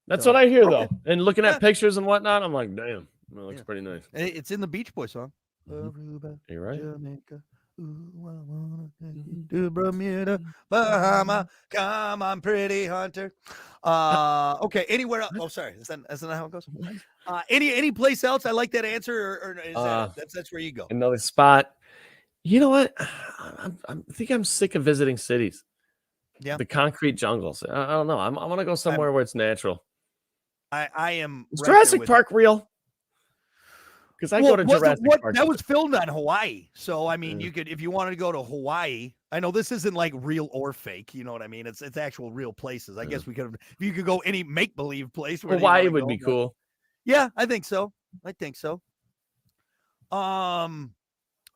That's what I hear, though. And looking at pictures and whatnot, I'm like, damn, that looks pretty nice. It's in the Beach Boy song. Aruba, you're right. Jamaica. Ooh, I wanna take you to Bermuda, Bahama. Come on, pretty hunter. Okay, anywhere else? Oh, sorry. Is that not how it goes? Any place else? I like that answer, or is that's where you go? Another spot. You know what? I think I'm sick of visiting cities. Yeah. The concrete jungles. I don't know. I want to go somewhere where it's natural. I am Is right there Jurassic with Park real? Because I go to Jurassic Park. That was filmed on Hawaii. So I mean, Yeah. you could, if you wanted to go to Hawaii. I know this isn't like real or fake. You know what I mean? It's actual real places. I guess we could, if you could go any make believe place. Where Hawaii would be cool. Yeah, I think so.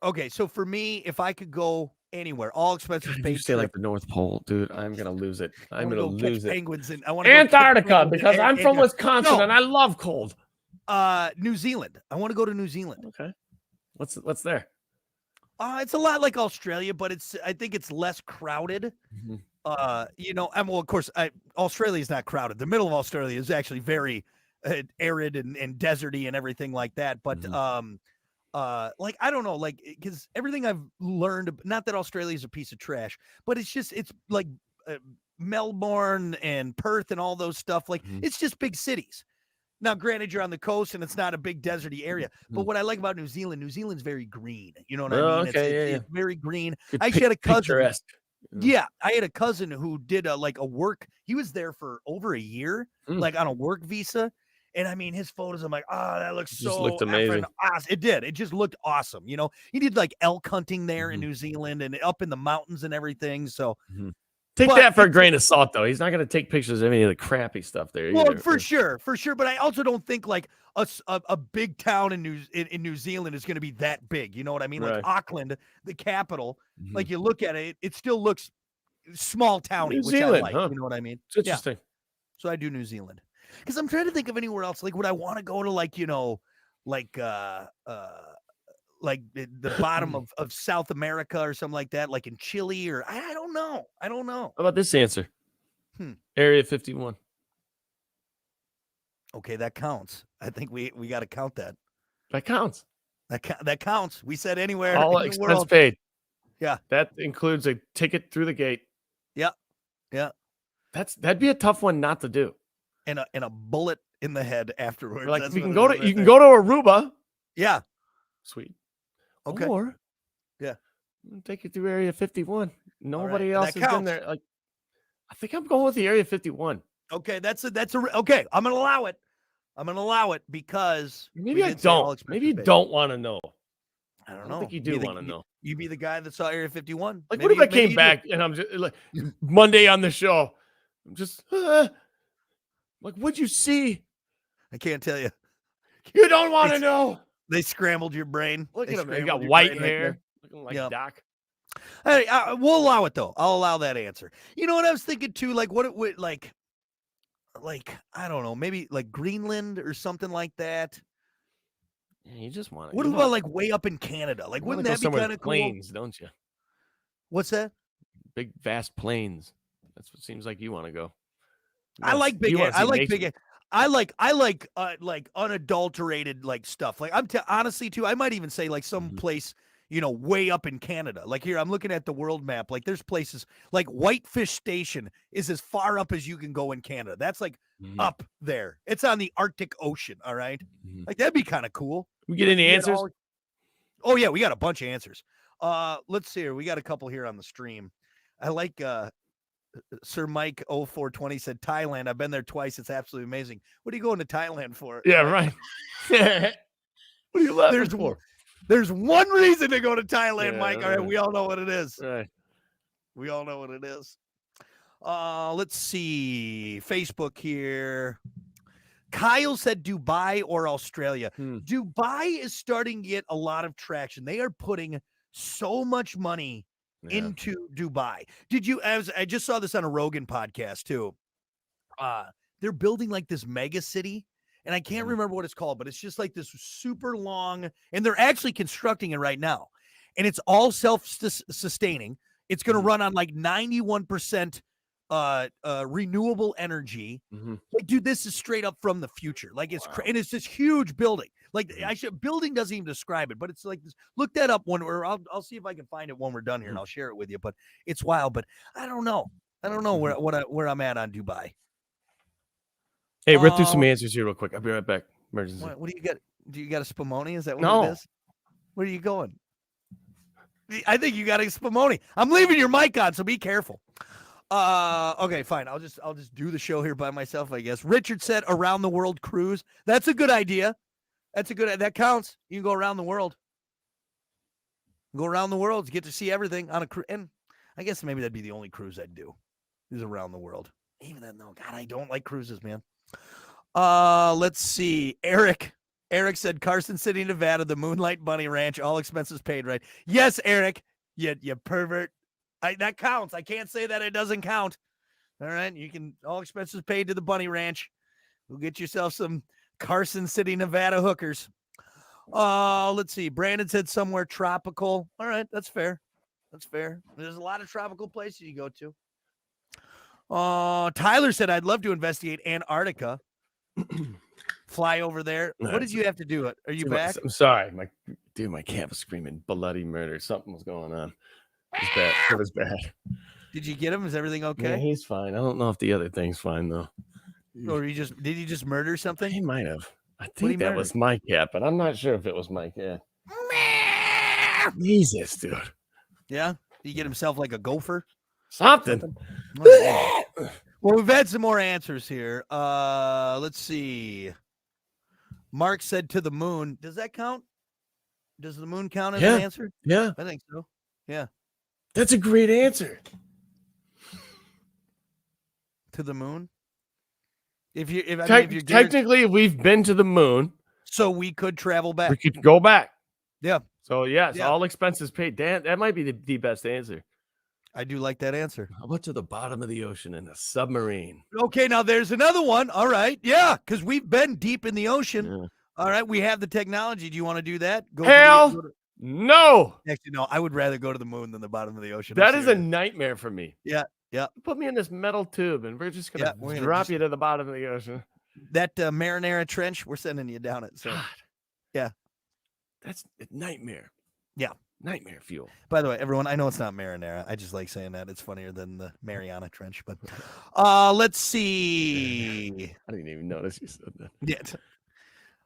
Okay, so for me, if I could go anywhere, all expenses If paid. you say like the North Pole, dude, I'm gonna lose it. I'm gonna lose it. Penguins and I want Antarctica because I'm from Wisconsin and I love cold. New Zealand. I want to go to New Zealand. Okay, what's there? It's a lot like Australia, but I think it's less crowded. Mm-hmm. Well, of course, Australia is not crowded. The middle of Australia is actually very arid and deserty and everything like that. But like I don't know, like because everything I've learned, not that Australia is a piece of trash, but it's like Melbourne and Perth and all those stuff. Like it's just big cities. Now, granted, you're on the coast and it's not a big deserty area, but what I like about New Zealand's very green. You know what I mean? It's very green. I actually had a cousin. Yeah, I had a cousin who did a work. He was there for over a year, like on a work visa. And I mean, his photos, I'm like, oh, that looks so looked amazing. Awesome. It did. It just looked awesome. You know, he did like elk hunting there in New Zealand and up in the mountains and everything. So take that for a grain of salt, though. He's not going to take pictures of any of the crappy stuff there. Well, for sure. But I also don't think like a big town in New Zealand is going to be that big. You know what I mean? Right. Like Auckland, the capital, like you look at it, it still looks small towny, New Zealand, which I like. huh? You know what I mean? It's interesting. Yeah. So I do New Zealand. Because I'm trying to think of anywhere else. Like, would I want to go to like the bottom of South America or something like that, like in Chile or I don't know. How about this answer? Area 51. Okay, that counts. I think we got to count that. That counts. That counts. We said anywhere. All in the expense world. paid. Yeah. That includes a ticket through the gate. Yeah. Yeah. That'd be a tough one not to do. And a bullet in the head afterwards. Like That's you can go to Aruba. Yeah. Sweet. Okay. Or take you through Area 51. Nobody else has been there. Like, I think I'm going with the Area 51. Okay, okay. I'm gonna allow it because maybe I don't. Maybe you don't want to know. I don't know. I don't think you do want to know. You be the guy that saw Area 51. Like, what if I came back and I'm just like Monday on the show? I'm just like, what'd you see? I can't tell you. You don't want to know. They scrambled your brain. Look at him. He got white hair. Looking like Doc. Hey, we'll allow it though. I'll allow that answer. You know what I was thinking too? Like what it would like I don't know, maybe like Greenland or something like that. Yeah, you just want. What about like way up in Canada? Like, wouldn't that be kind of cool? Plains, don't you? What's that? Big vast plains. That's what seems like you want to go. I like big. I like big. I like unadulterated like stuff. Like honestly too, I might even say like some place, way up in Canada. Like here, I'm looking at the world map. Like there's places like Whitefish Station is as far up as you can go in Canada. That's like up there. It's on the Arctic Ocean. All right. Like that'd be kind of cool. We get any answers? Oh yeah, we got a bunch of answers. Let's see here. We got a couple here on the stream. I like Sir Mike 0420 said Thailand. I've been there twice. It's absolutely amazing. What are you going to Thailand for? Yeah, right. What are you laughing for? There's one reason to go to Thailand, yeah, Mike. All right, we all know what it is. Right. We all know what it is. Let's see. Facebook here. Kyle said Dubai or Australia. Dubai is starting to get a lot of traction. They are putting so much money into Dubai. I just saw this on a Rogan podcast too. They're building like this mega city, and I can't remember what it's called, but it's just like this super long, and they're actually constructing it right now. And it's all self-sustaining. It's going to run on like 91% renewable energy. Like, dude, this is straight up from the future. Like and it's this huge building. Like building doesn't even describe it, but it's like this. Look that up I'll see if I can find it when we're done here, and I'll share it with you. But it's wild. But I don't know where I'm at on Dubai. Hey, rip through some answers here real quick. I'll be right back. Emergency. What do you got? Do you got a Spumoni? Is that what No. it is? Where are you going? I think you got a Spumoni. I'm leaving your mic on, so be careful. Okay, fine. I'll just do the show here by myself, I guess. Richard said around the world cruise. That's a good idea. That counts. You can go around the world. Go around the world, get to see everything on a cruise. And I guess maybe that'd be the only cruise I'd do is around the world. Even then, no, God, I don't like cruises, man. Let's see. Eric said Carson City, Nevada, the Moonlight Bunny Ranch, all expenses paid, right? Yes, Eric. You pervert. That counts. I can't say that it doesn't count. All right. You can all expenses paid to the Bunny Ranch. Go get yourself some Carson City, Nevada hookers. Let's see. Brandon said somewhere tropical. All right, that's fair. There's a lot of tropical places you go to. Tyler said I'd love to investigate Antarctica. Fly over there. What did you have to do? Are you back? I'm sorry. My cat was screaming bloody murder. Something was going on. It was bad. Did you get him? Is everything okay? Yeah, he's fine. I don't know if the other thing's fine though. Or did he just murder something? He might have. I think that was my cat, but I'm not sure if it was my cat. Jesus, dude. Yeah? Did he get himself like a gopher? Something. Well, we've had some more answers here. Let's see. Mark said to the moon. Does that count? Does the moon count as an answer? Yeah. I think so. Yeah. That's a great answer. To the moon? If technically, we've been to the moon, so we could travel back. We could go back. Yeah. So yes, all expenses paid. Dan, that might be the best answer. I do like that answer. How about to the bottom of the ocean in a submarine? Okay, now there's another one. All right, yeah, because we've been deep in the ocean. Yeah. All right, we have the technology. Do you want to do that? No. Actually, no. I would rather go to the moon than the bottom of the ocean. That is a nightmare for me. Yeah. Put me in this metal tube, and we're just gonna drop you to the bottom of the ocean. That Marinara Trench, we're sending you down it. So, God. Yeah, that's a nightmare. Yeah, nightmare fuel. By the way, everyone, I know it's not marinara. I just like saying that. It's funnier than the Mariana Trench. But let's see. I didn't even notice you said that.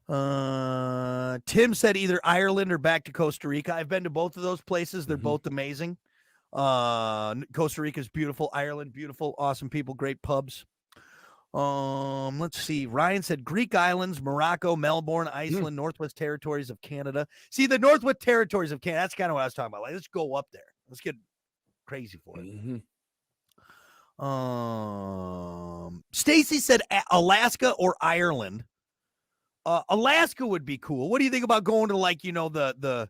Yeah. Tim said either Ireland or back to Costa Rica. I've been to both of those places. They're both amazing. Costa Rica is beautiful. Ireland, beautiful, awesome people, great pubs. Let's see. Ryan said Greek islands, Morocco, Melbourne, Iceland, Northwest Territories of Canada. See, the Northwest Territories of Canada, that's kind of what I was talking about. Like, let's go up there. Let's get crazy for it. Stacy said Alaska or Ireland. Alaska would be cool. What do you think about going to, like, the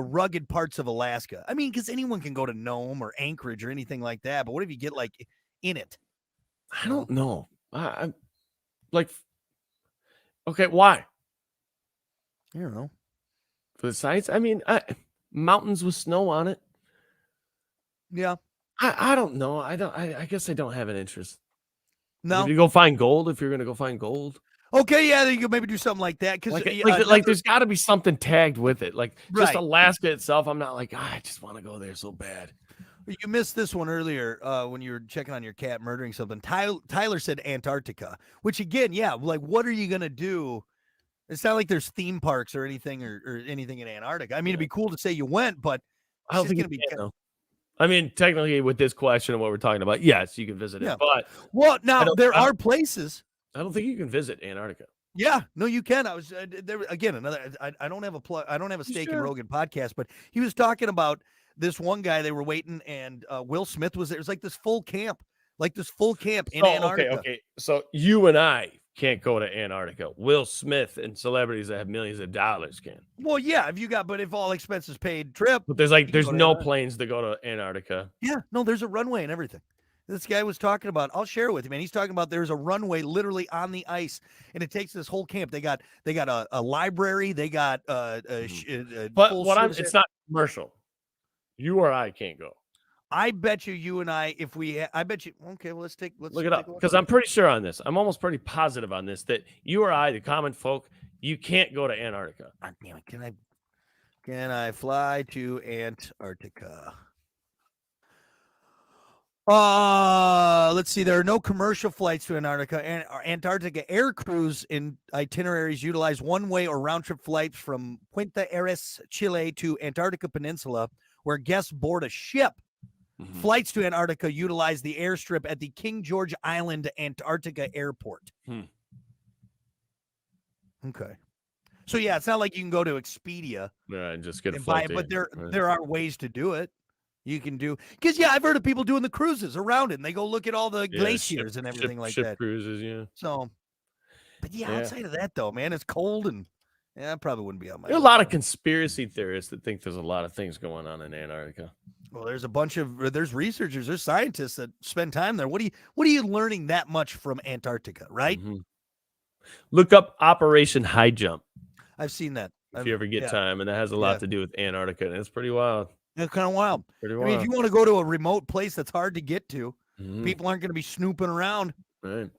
rugged parts of Alaska? I mean, because anyone can go to Nome or Anchorage or anything like that. But what if you get like in it? I don't know. I'm like, okay, why? I don't know. For the sights? I mean, mountains with snow on it. Yeah. I don't know. I guess I don't have an interest. No. If you go find gold, if you're gonna go find gold. Okay, yeah, you could maybe do something like that. Because like there's got to be something tagged with it. Like just Right. Alaska itself, I'm not like, I just want to go there so bad. You missed this one earlier when you were checking on your cat murdering something. Tyler said Antarctica, which again, yeah, like what are you going to do? It's not like there's theme parks or anything or anything in Antarctica. I mean, it'd be cool to say you went, but I don't think I mean, technically with this question and what we're talking about, yes, you can visit it. But now there are places. I don't think you can visit Antarctica. Yeah, no, you can. I was there again. Another. I don't have a plug. I don't have a stake in Rogan podcast, but he was talking about this one guy. They were waiting, and Will Smith was there. It was like this full camp in Antarctica. Okay. So you and I can't go to Antarctica. Will Smith and celebrities that have millions of dollars can. Well, yeah, if all expenses paid trip. But there's no planes to go to Antarctica. Yeah, no, there's a runway and everything. This guy was talking about, I'll share it with you, man. He's talking about there's a runway literally on the ice, and it takes this whole camp. They got a library. They got it's not commercial. You or I can't go. I bet you and I, I bet you. Okay, well, let's look it up because I'm pretty sure on this. I'm almost pretty positive on this that you or I, the common folk, you can't go to Antarctica. God damn it! Can I fly to Antarctica? Let's see. There are no commercial flights to Antarctica. Antarctica air cruise in itineraries utilize one-way or round-trip flights from Puerto Aires, Chile to Antarctica Peninsula, where guests board a ship Flights to Antarctica utilize the airstrip at the King George Island Antarctica Airport. Okay. So yeah, it's not like you can go to Expedia and just get a and buy flight. it, but there are ways to do it. You can do because I've heard of people doing the cruises around it, and they go look at all the glaciers and everything like ship that. Cruises, yeah. So, but outside of that though, man, it's cold and I probably wouldn't be on my. There are a lot of conspiracy theorists that think there's a lot of things going on in Antarctica. Well, there's there's researchers, there's scientists that spend time there. What are you learning that much from Antarctica, right? Look up Operation High Jump. I've seen that. If you ever get time, and that has a lot to do with Antarctica, and it's pretty wild. It's kind of wild. Pretty I wild. mean, if you want to go to a remote place that's hard to get to, people aren't going to be snooping around. Right.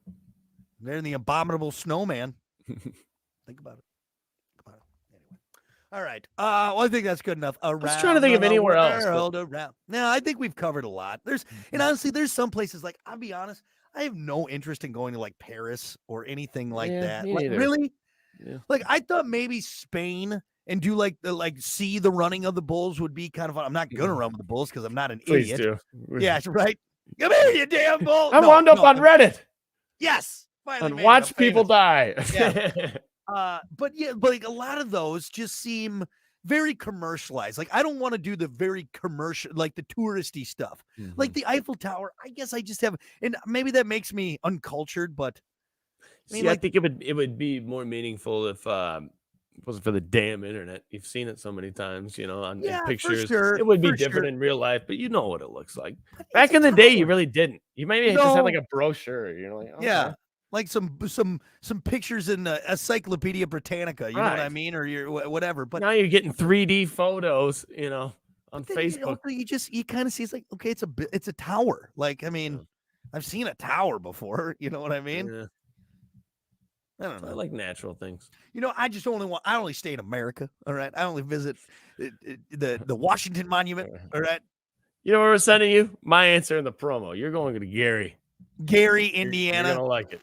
They're in the abominable snowman. Think about it. Anyway. All right. Well, I think that's good enough. I was trying to think of anywhere else. No, I think we've covered a lot. And honestly, there's some places like, I'll be honest, I have no interest in going to like Paris or anything like that. Like, really? Yeah. Like, I thought maybe Spain and do see the running of the bulls would be kind of fun. I'm not gonna run with the bulls because I'm not an Please idiot. Do. Yeah, right. Come here, you damn bull. I wound up on Reddit. Yes. And watch people die. Yeah. But like a lot of those just seem very commercialized. Like, I don't want to do the very commercial, like the touristy stuff. Like the Eiffel Tower, I guess I just have, and maybe that makes me uncultured, but I think it would be more meaningful if it wasn't for the damn internet. You've seen it so many times, on in pictures. Sure, it would be different in real life, but you know what it looks like. Back in the day, you really didn't. You maybe just had like a brochure. Like, okay. Yeah, like some pictures in Encyclopedia Britannica. You know what I mean, or your whatever. But now you're getting 3D photos, on Facebook. You kind of see it's like, okay, it's a tower. Like, I mean, I've seen a tower before. You know what I mean? Yeah. I don't know. I like natural things. I only stay in America. All right. I only visit the Washington Monument. All right. You know where we're sending you? My answer in the promo. You're going to Gary, Indiana. You're gonna like it.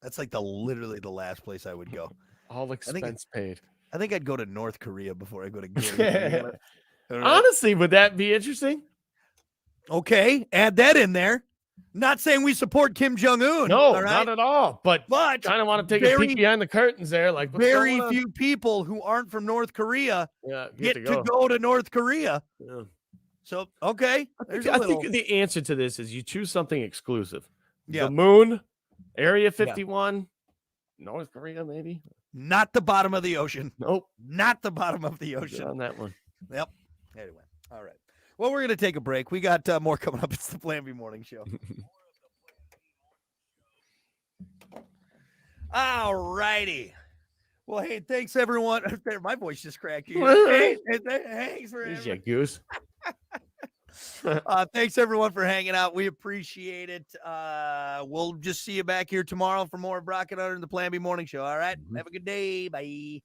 That's like literally the last place I would go. All expense paid. I think I'd go to North Korea before I go to Gary. Right. Honestly, would that be interesting? Okay. Add that in there. Not saying we support Kim Jong-un. No, not at all. But kind of want to take a peek behind the curtains there. Like, very few people who aren't from North Korea get to go to North Korea. Yeah. So, okay. I think the answer to this is you choose something exclusive. Yeah. The moon, Area 51, North Korea, maybe. Not the bottom of the ocean. Nope. Not the bottom of the ocean. On that one. Yep. Anyway. All right. Well, we're going to take a break. We got more coming up. It's the Plan B Morning Show. All righty. Well, hey, thanks, everyone. My voice just cracked. Hey, thanks for Here's your goose. Thanks, everyone, for hanging out. We appreciate it. We'll just see you back here tomorrow for more of Brock and Hunter and the Plan B Morning Show. All right? Have a good day. Bye.